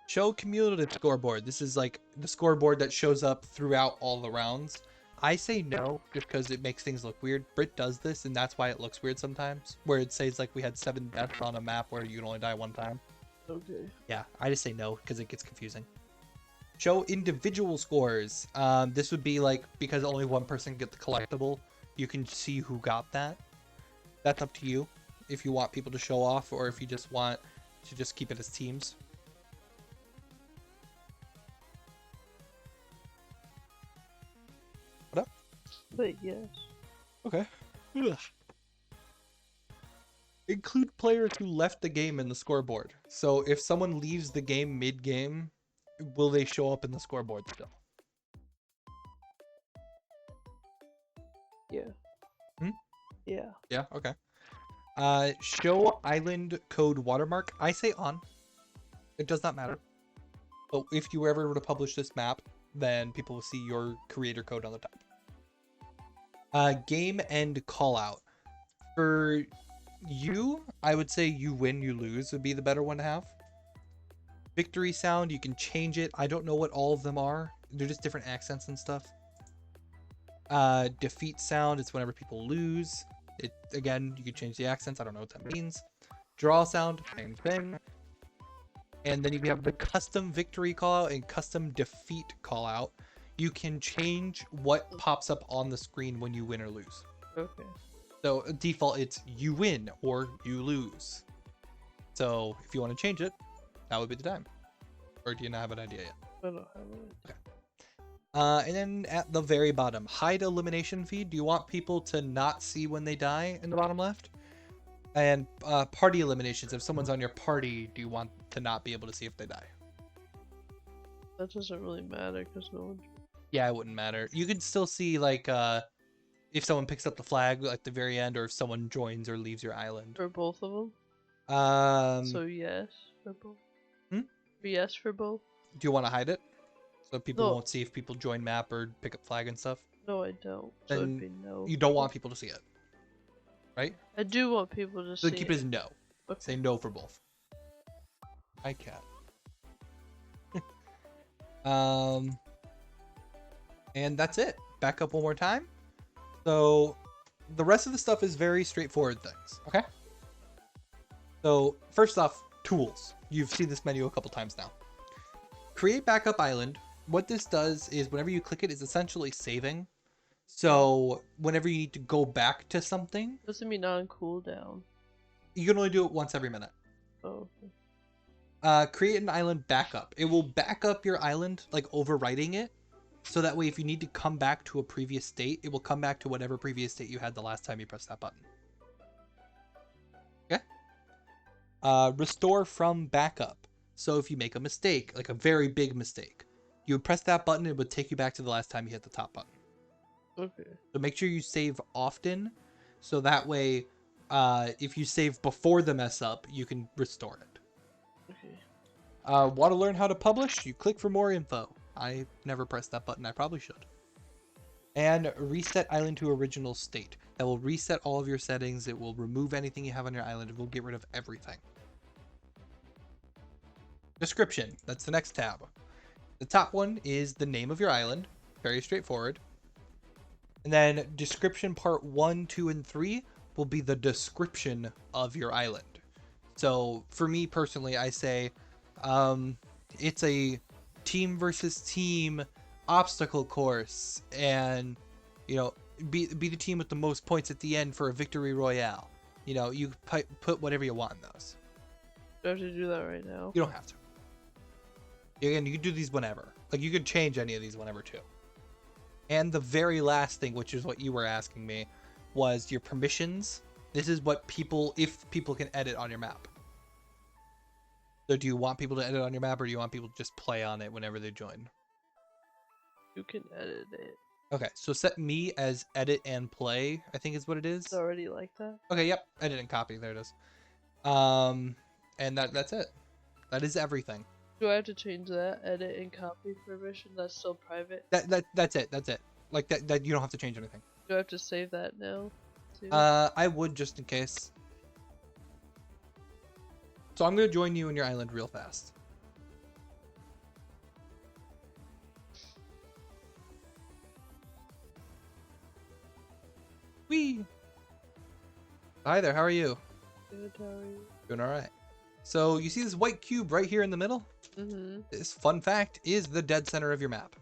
Show cumulative scoreboard. This is like the scoreboard that shows up throughout all the rounds. I say no, just because it makes things look weird. Brit does this, and that's why it looks weird sometimes. Where it says like we had 7 deaths on a map where you can only die 1 time. Okay. Yeah, I just say no because it gets confusing. Show individual scores. This would be like because only one person get the collectible, you can see who got that. That's up to you if you want people to show off or if you just want to just keep it as teams. What up? But yes. Okay. Ugh. Include players who left the game in the scoreboard. So if someone leaves the game mid-game, will they show up in the scoreboard still? Yeah. Hmm? Yeah. Yeah, okay. Show island code watermark. I say on. It does not matter. But if you ever were to publish this map, then people will see your creator code on the top. Game end call out. For you, I would say you win, you lose would be the better one to have. Victory sound, you can change it. I don't know what all of them are. They're just different accents and stuff. Defeat sound, it's whenever people lose. It again, you can change the accents. I don't know what that means. Draw sound, same thing. And then you have the custom victory call out and custom defeat call out. You can change what pops up on the screen when you win or lose. Okay. So default, it's you win or you lose. So if you want to change it, that would be the time. Or do you not have an idea yet? I don't have it. Okay. And then at the very bottom, hide elimination feed. Do you want people to not see when they die in the bottom left? And party eliminations. If someone's on your party, do you want to not be able to see if they die? That doesn't really matter because no one. Yeah, it wouldn't matter. You can still see like if someone picks up the flag at the very end, or if someone joins or leaves your island. For both of them. So yes for both. Yes for both. Do you want to hide it so people No. won't see if people join map or pick up flag and stuff? No, I don't. So Then it'd be no. You don't want people to see it, right? I do want people to So see keep it as no. Okay. Say no for both. I can. And that's it. Back up one more time. So the rest of the stuff is very straightforward things. Okay. So first off, tools. You've seen this menu a couple times now. Create backup island. What this does is whenever you click it, it's essentially saving. So whenever you need to go back to something, Doesn't mean on cooldown. you can only do it once every minute. Oh. Create an island backup. It will back up your island, like overwriting it. So that way, if you need to come back to a previous state, it will come back to whatever previous state you had the last time you pressed that button. Okay? Restore from backup. So if you make a mistake, like a very big mistake, you would press that button, it would take you back to the last time you hit the top button. Okay. So make sure you save often, so that way, if you save before the mess up, you can restore it. Okay. Want to learn how to publish? You click for more info. I never pressed that button. I probably should. And reset island to original state. That will reset all of your settings. It will remove anything you have on your island. It will get rid of everything. Description. That's the next tab. The top one is the name of your island. Very straightforward. And then description part 1, 2, and 3 will be the description of your island. So for me personally, I say it's a team versus team obstacle course, and you know, be the team with the most points at the end for a victory royale. You know, you put whatever you want in those. Do I have to do that right now? You don't have to. Again, you can do these whenever. Like, you could change any of these whenever too. And the very last thing, which is what you were asking me, was your permissions. This is what people, if people can edit on your map. So do you want people to edit on your map, or do you want people to just play on it whenever they join? You can edit it. Okay, so set me as edit and play, I think is what it is. It's already like that? Okay, yep, edit and copy, there it is. And that's it. That is everything. Do I have to change that? Edit and copy permission? That's still private? That's it. Like that you don't have to change anything. Do I have to save that now? Too? I would, just in case. So I'm gonna join you in your island real fast. Whee! Hi there, how are you? Good, how are you? Doing alright. So you see this white cube right here in the middle? Mm-hmm. This, fun fact, is the dead center of your map.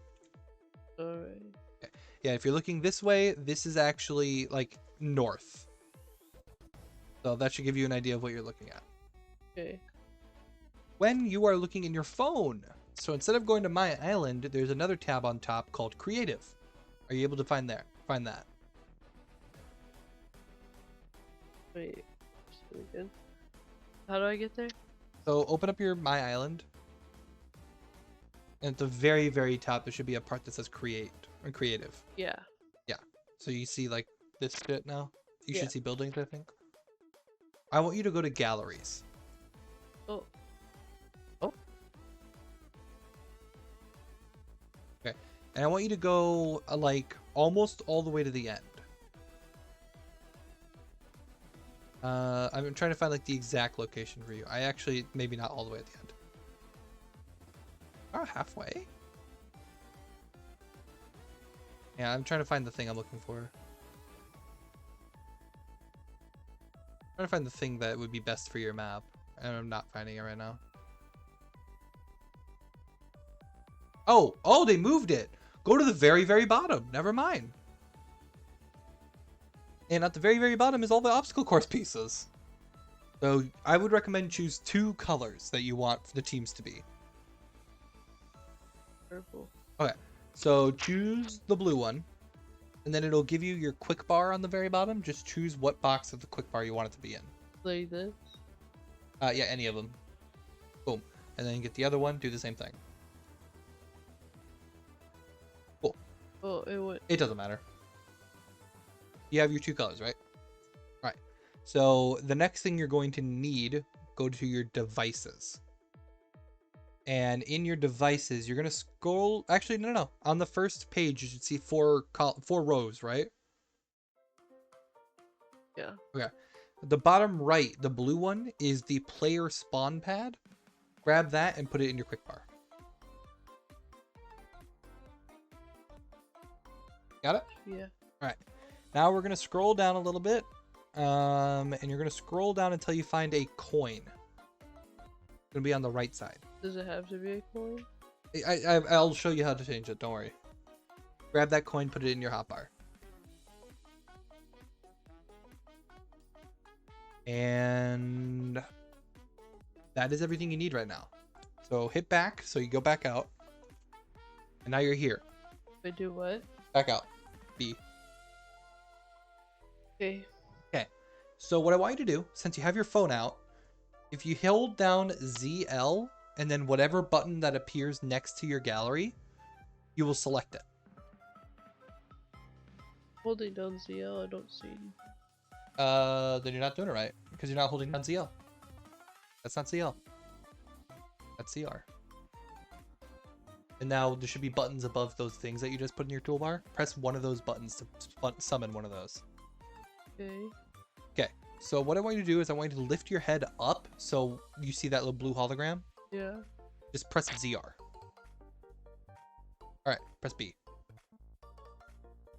Alright. Okay. Yeah, if you're looking this way, this is actually like north. So that should give you an idea of what you're looking at. Okay. When you are looking in your phone, so instead of going to My Island, there's another tab on top called Creative. Are you able to find that? Wait. Just a second. How do I get there? So open up your My Island. And at the very, very top, there should be a part that says Create or Creative. Yeah. Yeah. So you see like this bit now? You Yeah. should see buildings, I think. I want you to go to Galleries. Oh. Okay. And I want you to go like almost all the way to the end. I'm trying to find like the exact location for you. I actually, maybe not all the way at the end. Oh, halfway? Yeah, I'm trying to find the thing I'm looking for. I'm trying to find the thing that would be best for your map. And I'm not finding it right now. Oh, they moved it. Go to the very, very bottom. Never mind. And at the very, very bottom is all the obstacle course pieces. So I would recommend choose 2 colors that you want the teams to be. Purple. Okay, so choose the blue one. And then it'll give you your quick bar on the very bottom. Just choose what box of the quick bar you want it to be in. Like this? Yeah, any of them. Boom. And then you get the other one, do the same thing. Cool. Oh, it went. It doesn't matter. You have your 2 colors, right? Right. So the next thing you're going to need, go to your devices. And in your devices, you're going to scroll. Actually, no. On the first page, you should see 4 rows, right? Yeah. Okay. The bottom right, the blue one, is the player spawn pad. Grab that and put it in your quick bar. Got it? Yeah. All right. Now we're going to scroll down a little bit. And you're going to scroll down until you find a coin. It's going to be on the right side. Does it have to be a coin? I'll show you how to change it. Don't worry. Grab that coin, put it in your hotbar. And that is everything you need right now. So hit back, so you go back out. And now you're here. I do what? Back out. B. Okay. Okay. So what I want you to do, since you have your phone out, if you hold down ZL and then whatever button that appears next to your gallery, you will select it. Holding down ZL, I don't see anything. Then you're not doing it right because you're not holding down ZL. That's not ZL. That's CR. And now there should be buttons above those things that you just put in your toolbar. Press one of those buttons to summon one of those. Okay. Okay. So what I want you to do is I want you to lift your head up so you see that little blue hologram. Yeah. Just press ZR. Alright, press B.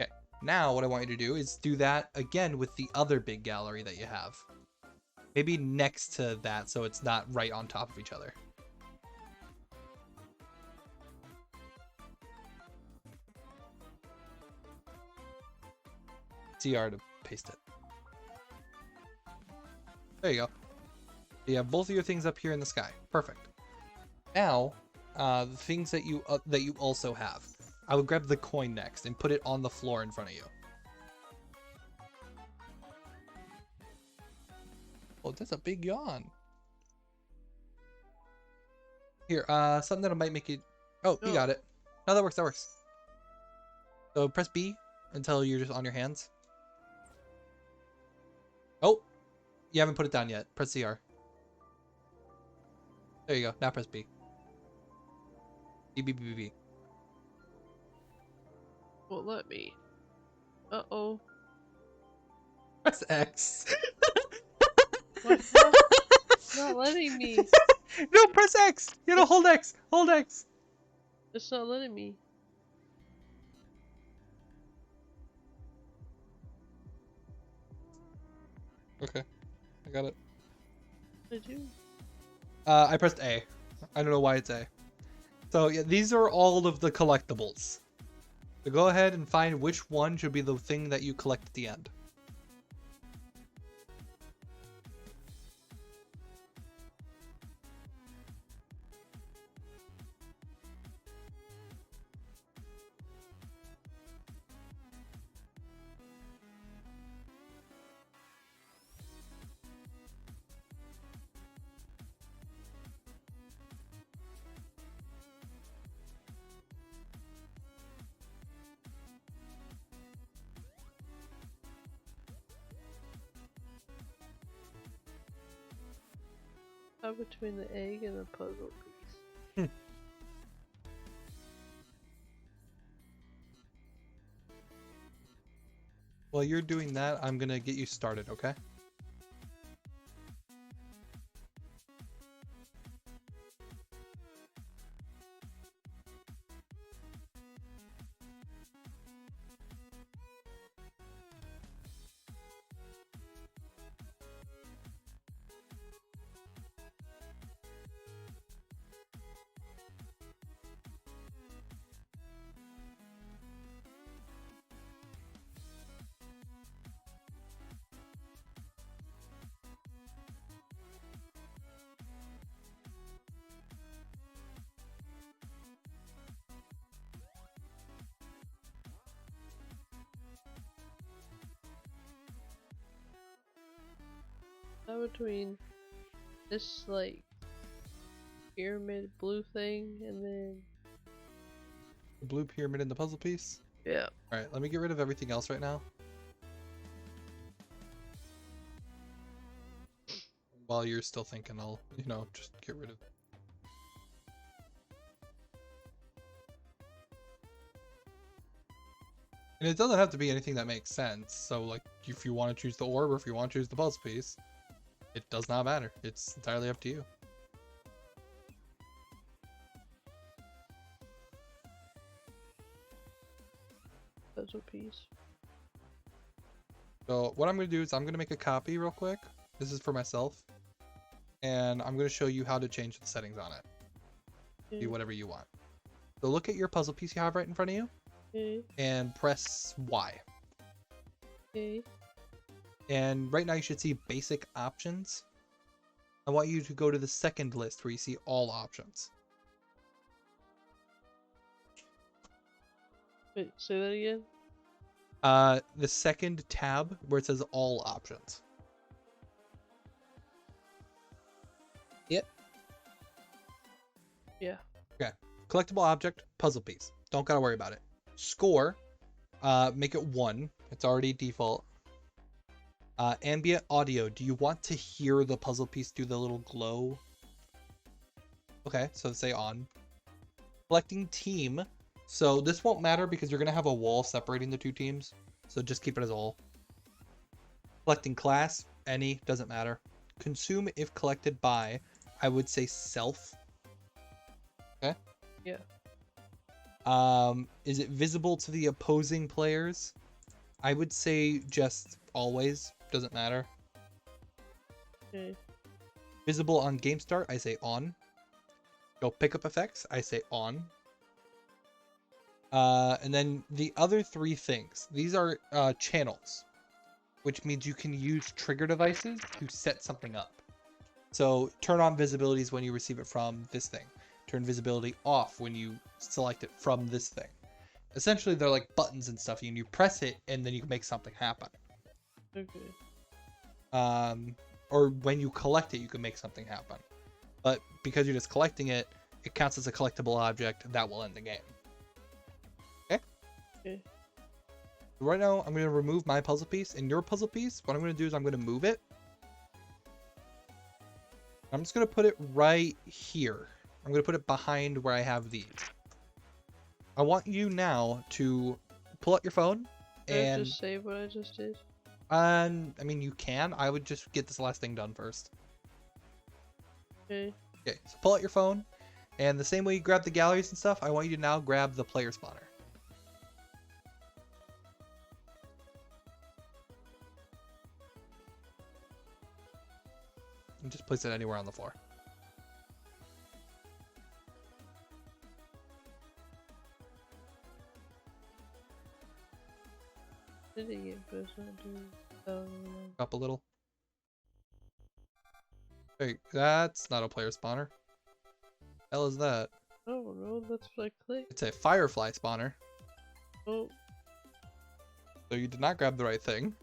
Okay, now what I want you to do is do that again with the other big gallery that you have. Maybe next to that so it's not right on top of each other. ZR to paste it. There you go. You have both of your things up here in the sky. Perfect. Now, the things that you also have. I would grab the coin next and put it on the floor in front of you. Oh, that's a big yawn. Here, something that might make it. Oh, you got it. No, that works. That works. So press B until you're just on your hands. Oh, you haven't put it down yet. Press CR. There you go. Now press B. B, B, B, B, B. Won't let me. Uh-oh. Press X. What's that? It's not letting me. No, press X. You know, hold X. Hold X. It's not letting me. Okay, I got it. Did you? I pressed A. I don't know why it's A. So yeah, these are all of the collectibles. So go ahead and find which one should be the thing that you collect at the end. Between the egg and the puzzle piece. While you're doing that, I'm gonna get you started, okay? Between this like pyramid blue thing and then The blue pyramid in the puzzle piece? yeah. Alright, let me get rid of everything else right now. While you're still thinking, I'll, just get rid of it. And it doesn't have to be anything that makes sense. So, like, if you want to choose the orb or if you want to choose the puzzle piece, it does not matter. It's entirely up to you. Puzzle piece. So what I'm going to do is I'm going to make a copy real quick. This is for myself. And I'm going to show you how to change the settings on it. Do whatever you want. So look at your puzzle piece you have right in front of you. Okay. And press Y. Okay. And right now you should see basic options. I want you to go to the second list where you see all options. Wait, say that again? The second tab where it says all options. Yep. Yeah. Okay. Collectible object, puzzle piece. Don't gotta worry about it. Score, make it 1. It's already default. Ambient audio. Do you want to hear the puzzle piece do the little glow? Okay, so say on. Collecting team. So this won't matter because you're going to have a wall separating the two teams. So just keep it as all. Collecting class. Any. Doesn't matter. Consume if collected by. I would say self. Okay? Yeah. Is it visible to the opposing players? I would say just always. Doesn't matter. Okay. Visible on game start, I say on. Go pickup effects, I say on. And then the other 3 things. These are channels, which means you can use trigger devices to set something up. So turn on visibilities when you receive it from this thing. Turn visibility off when you select it from this thing. Essentially, they're like buttons and stuff, and you press it, and then you can make something happen. Okay. Or when you collect it, you can make something happen. But because you're just collecting it, it counts as a collectible object that will end the game. Okay? Okay. Right now, I'm going to remove my puzzle piece. And your puzzle piece, what I'm going to do is I'm going to move it. I'm just going to put it right here. I'm going to put it behind where I have these. I want you now to pull out your phone Can I just save what I just did? I mean, you can. I would just get this last thing done first. Okay. Okay, so pull out your phone. And the same way you grab the galleries and stuff, I want you to now grab the player spawner. and just place it anywhere on the floor. Didn't get first one, Up a little. Hey, that's not a player spawner. Hell is that? Oh no, that's what I clicked. It's a firefly spawner. Oh, So you did not grab the right thing.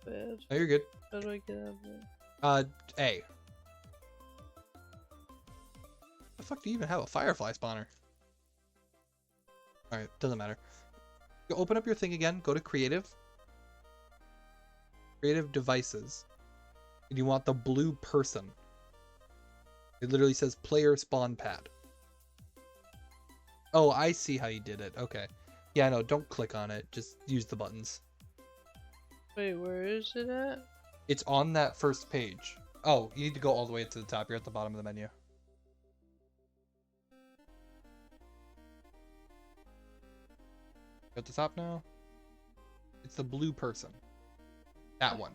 bad. No, you're good. How do I get out of there? A. The fuck do you even have a firefly spawner? Alright, doesn't matter. You open up your thing again, go to creative. Creative devices. And you want the blue person. It literally says player spawn pad. Oh, I see how you did it. Okay. Yeah, no, don't click on it. Just use the buttons. Wait, where is it at? It's on that first page. Oh, you need to go all the way to the top. You're at the bottom of the menu. At the top now? It's the blue person. That one.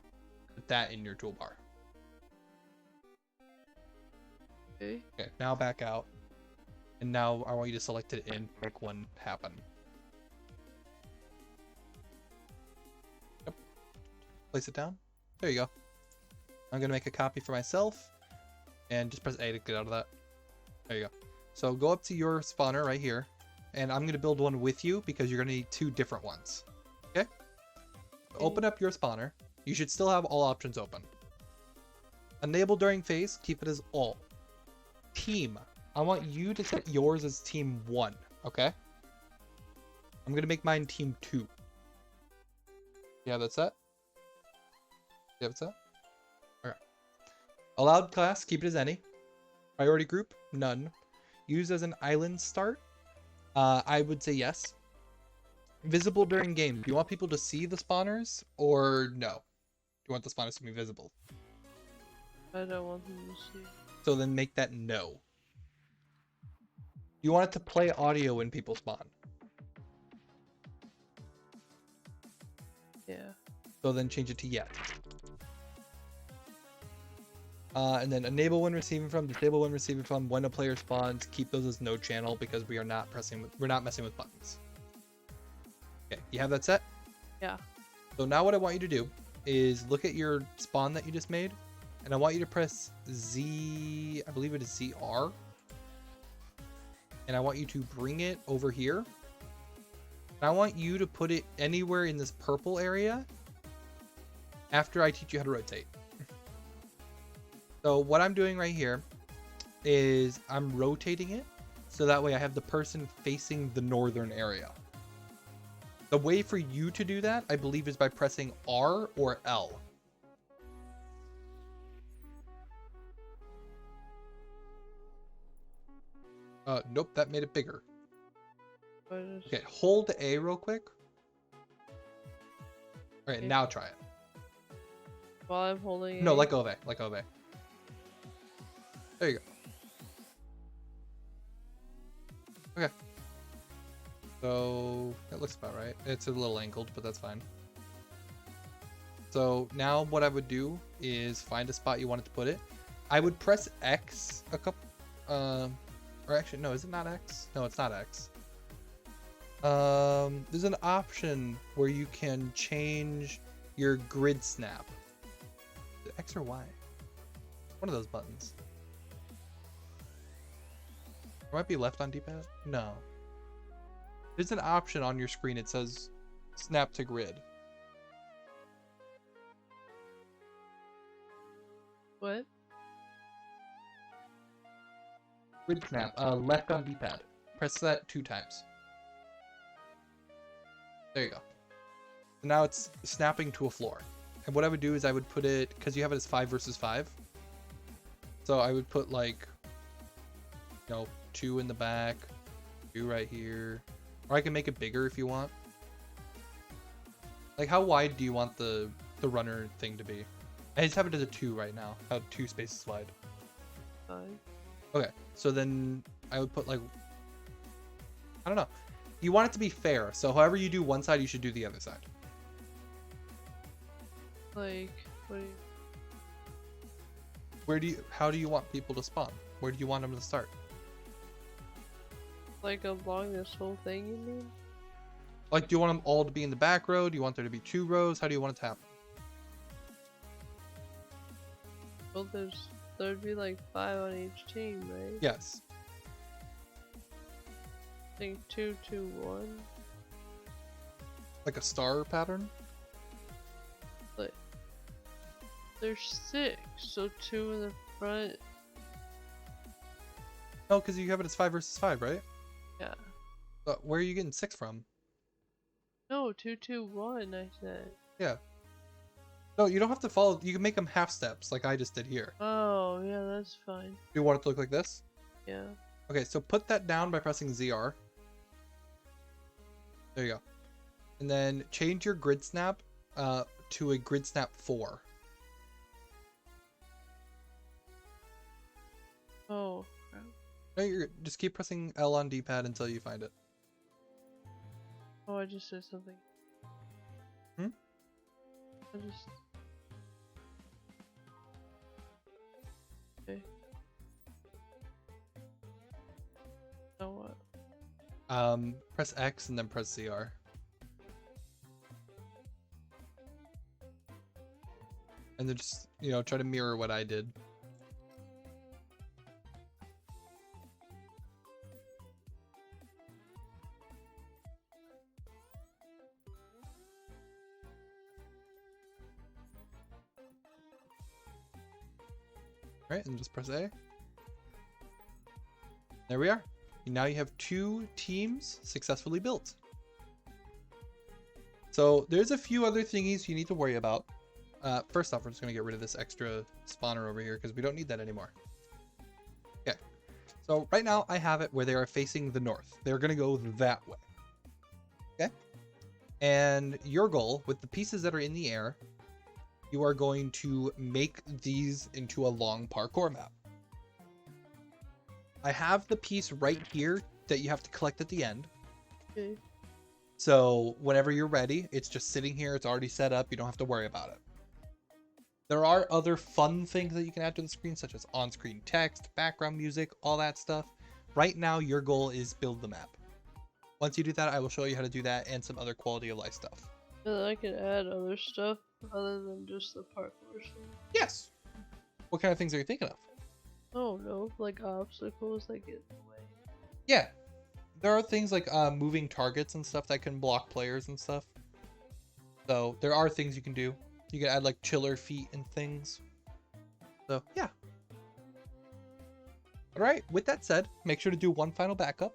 Put that in your toolbar. Okay. Okay, now back out. And now I want you to select it and make one happen. Yep. Place it down. There you go. I'm going to make a copy for myself. And just press A to get out of that. There you go. So go up to your spawner right here. And I'm going to build one with you because you're going to need two different ones. Okay? So open up your spawner. You should still have all options open. Enable during phase, keep it as all. Team. I want you to set yours as team 1, okay? I'm gonna make mine team 2. Yeah, that's it. Yeah, that's it. Okay. Allowed class, keep it as any. Priority group, none. Use as an island start. I would say yes. Visible during game. Do you want people to see the spawners or no? Do you want the spawners to be visible? I don't want them to see. So then make that no. You want it to play audio when people spawn. Yeah. So then change it to yes. And then enable when receiving from, disable when receiving from. When a player spawns, keep those as no channel because we're not messing with buttons. Okay, you have that set? Yeah. So now what I want you to do is look at your spawn that you just made, and I want you to press Z, I believe it is ZR. And I want you to bring it over here. And I want you to put it anywhere in this purple area after I teach you how to rotate. So what I'm doing right here is I'm rotating it so that way I have the person facing the northern area. The way for you to do that, I believe, is by pressing R or L. Nope, that made it bigger. Okay, hold A real quick. All right, now try it. While I'm holding No, A? let go of A. Let go of A. There you go. Okay. So that looks about right. It's a little angled, but that's fine. So now what I would do is find a spot you wanted to put it. I would press X a couple, or actually, no, is it not X? No, it's not X. There's an option where you can change your grid snap. Is it X or Y? One of those buttons. It might be left on D-pad? No. There's an option on your screen. It says snap to grid. What? Grid snap. Left on D-pad. Press that 2 times. There you go. So now it's snapping to a floor. And what I would do is I would put it, because you have it as 5 versus 5. So I would put like, 2 in the back, 2 right here. Or I can make it bigger if you want. Like, how wide do you want the runner thing to be? I just have it as a 2 right now. How 2 spaces wide. 5. Okay, so then I would put like, I don't know. You want it to be fair, so however you do one side, you should do the other side. Like, what do you... How do you want people to spawn? Where do you want them to start? Like along this whole thing, you mean? Like, do you want them all to be in the back row? Do you want there to be 2 rows? How do you want it to happen? Well, there'd be like 5 on each team, right? Yes. I think 2, 2, 1. Like a star pattern? But there's 6, so 2 in the front. No, because you have it as 5 versus 5, right? Yeah. But where are you getting 6 from? No, 2, 2, 1. I said. Yeah. No, you don't have to follow. You can make them half steps, like I just did here. Oh, yeah, that's fine. Do you want it to look like this? Yeah. Okay, so put that down by pressing ZR. There you go. And then change your grid snap to a grid snap 4. Oh. No, you're just keep pressing L on D-pad until you find it. Oh, I just said something. Hmm? I just... Okay. Now what? Press X and then press ZR. And then just, try to mirror what I did. Right, and just press A. There we are. Now you have 2 teams successfully built. So there's a few other thingies you need to worry about. First off, we're just going to get rid of this extra spawner over here because we don't need that anymore. Okay, so right now I have it where they are facing the north. They're going to go that way. Okay, and your goal with the pieces that are in the air, you are going to make these into a long parkour map. I have the piece right here that you have to collect at the end. Okay. So whenever you're ready, it's just sitting here. It's already set up. You don't have to worry about it. There are other fun things that you can add to the screen, such as on-screen text, background music, all that stuff. Right now, your goal is build the map. Once you do that, I will show you how to do that and some other quality of life stuff. And then I can add other stuff other than just the parkour stuff. Yes. What kind of things are you thinking of? Oh no, like obstacles that get in the way. Yeah. There are things like moving targets and stuff that can block players and stuff. So there are things you can do. You can add like chiller feet and things. So yeah. Alright, with that said, make sure to do one final backup.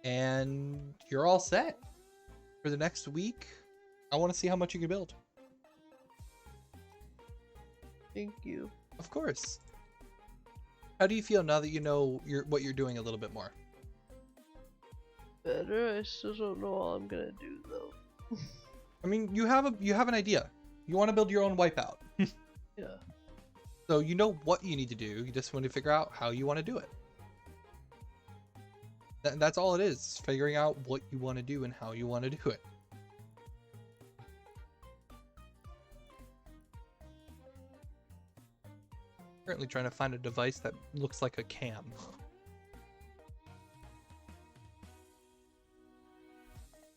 And you're all set. For the next week, I want to see how much you can build. Thank you. Of course. How do you feel now that you know what you're doing a little bit more? Better. I still don't know all I'm gonna do though. I mean, you have an idea. You want to build your own wipeout. Yeah. So you know what you need to do. You just want to figure out how you want to do it. That's all it is. Figuring out what you want to do and how you want to do it. Currently trying to find a device that looks like a cam.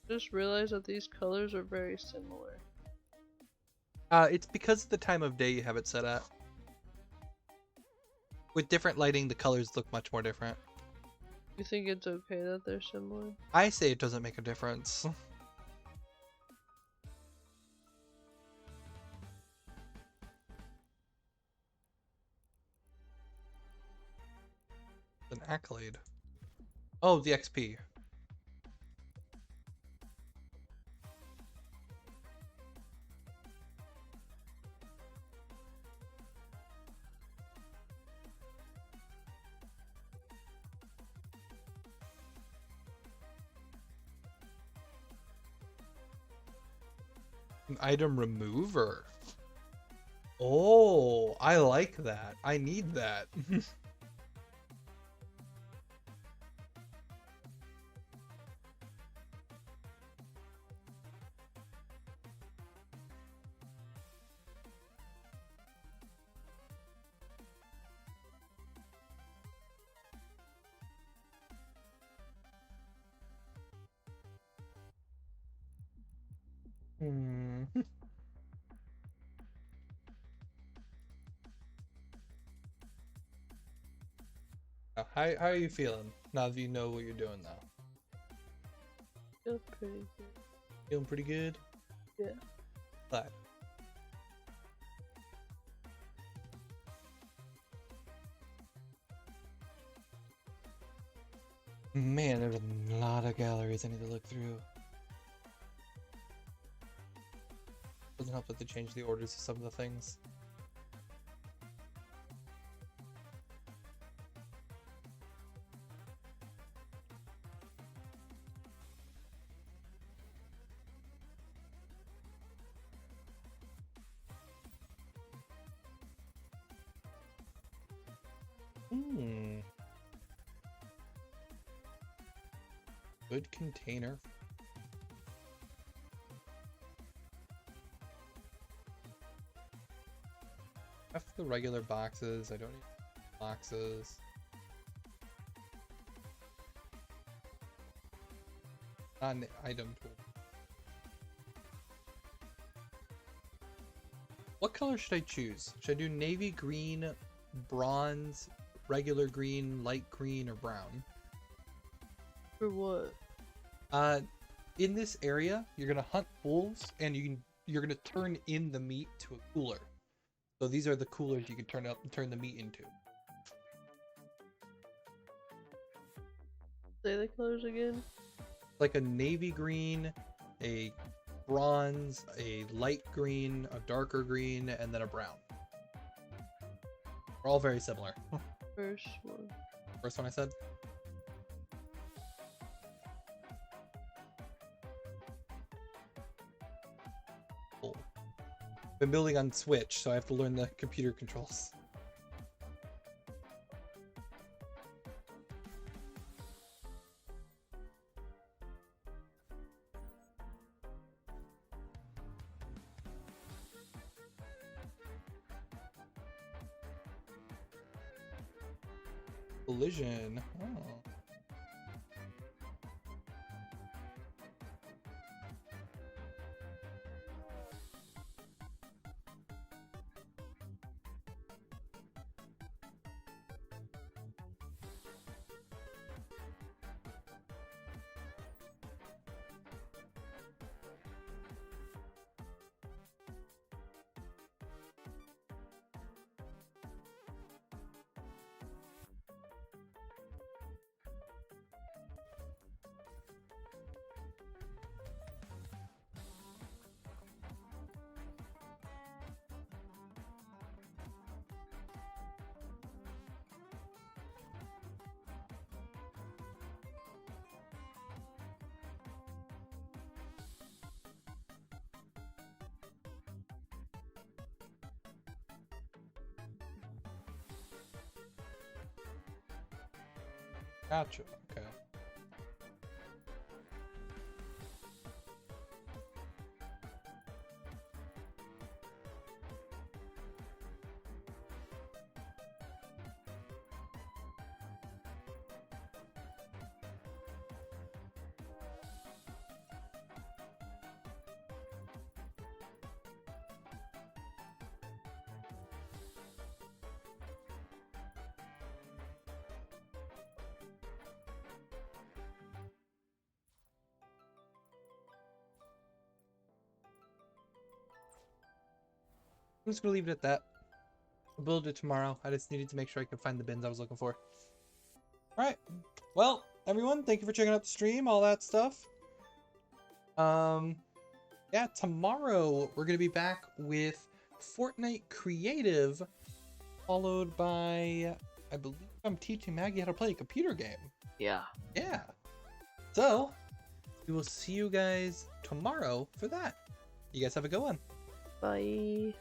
Just realized that these colors are very similar. It's because of the time of day you have it set at. With different lighting, the colors look much more different. You think it's okay that they're similar? I say it doesn't make a difference. An accolade. Oh, the XP. An item remover. Oh, I like that. I need that. Hmm. How are you feeling now that you know what you're doing now? Feel pretty good. Feeling pretty good? Yeah. Glad. Man, there's a lot of galleries I need to look through. Doesn't help that they change the orders of some of the things. Good container. F the regular boxes. I don't need boxes. Not an item tool. What color should I choose? Should I do navy green, bronze, regular green, light green, or brown? For what? In this area, you're gonna hunt wolves, and you're gonna turn in the meat to a cooler. So these are the coolers you can turn the meat into. Say the colors again. Like a navy green, a bronze, a light green, a darker green, and then a brown. They're all very similar. First one. First one I said? Cool. Been building on Switch, so I have to learn the computer controls. Collision. Oh. Gotcha. Okay. I'm just gonna leave it at that. I'll build it tomorrow. I just needed to make sure I could find the bins I was looking for. Alright. Well, everyone, thank you for checking out the stream, all that stuff. Yeah, tomorrow we're gonna be back with Fortnite Creative, followed by, I believe I'm teaching Maggie how to play a computer game. Yeah. Yeah. So, we will see you guys tomorrow for that. You guys have a good one. Bye.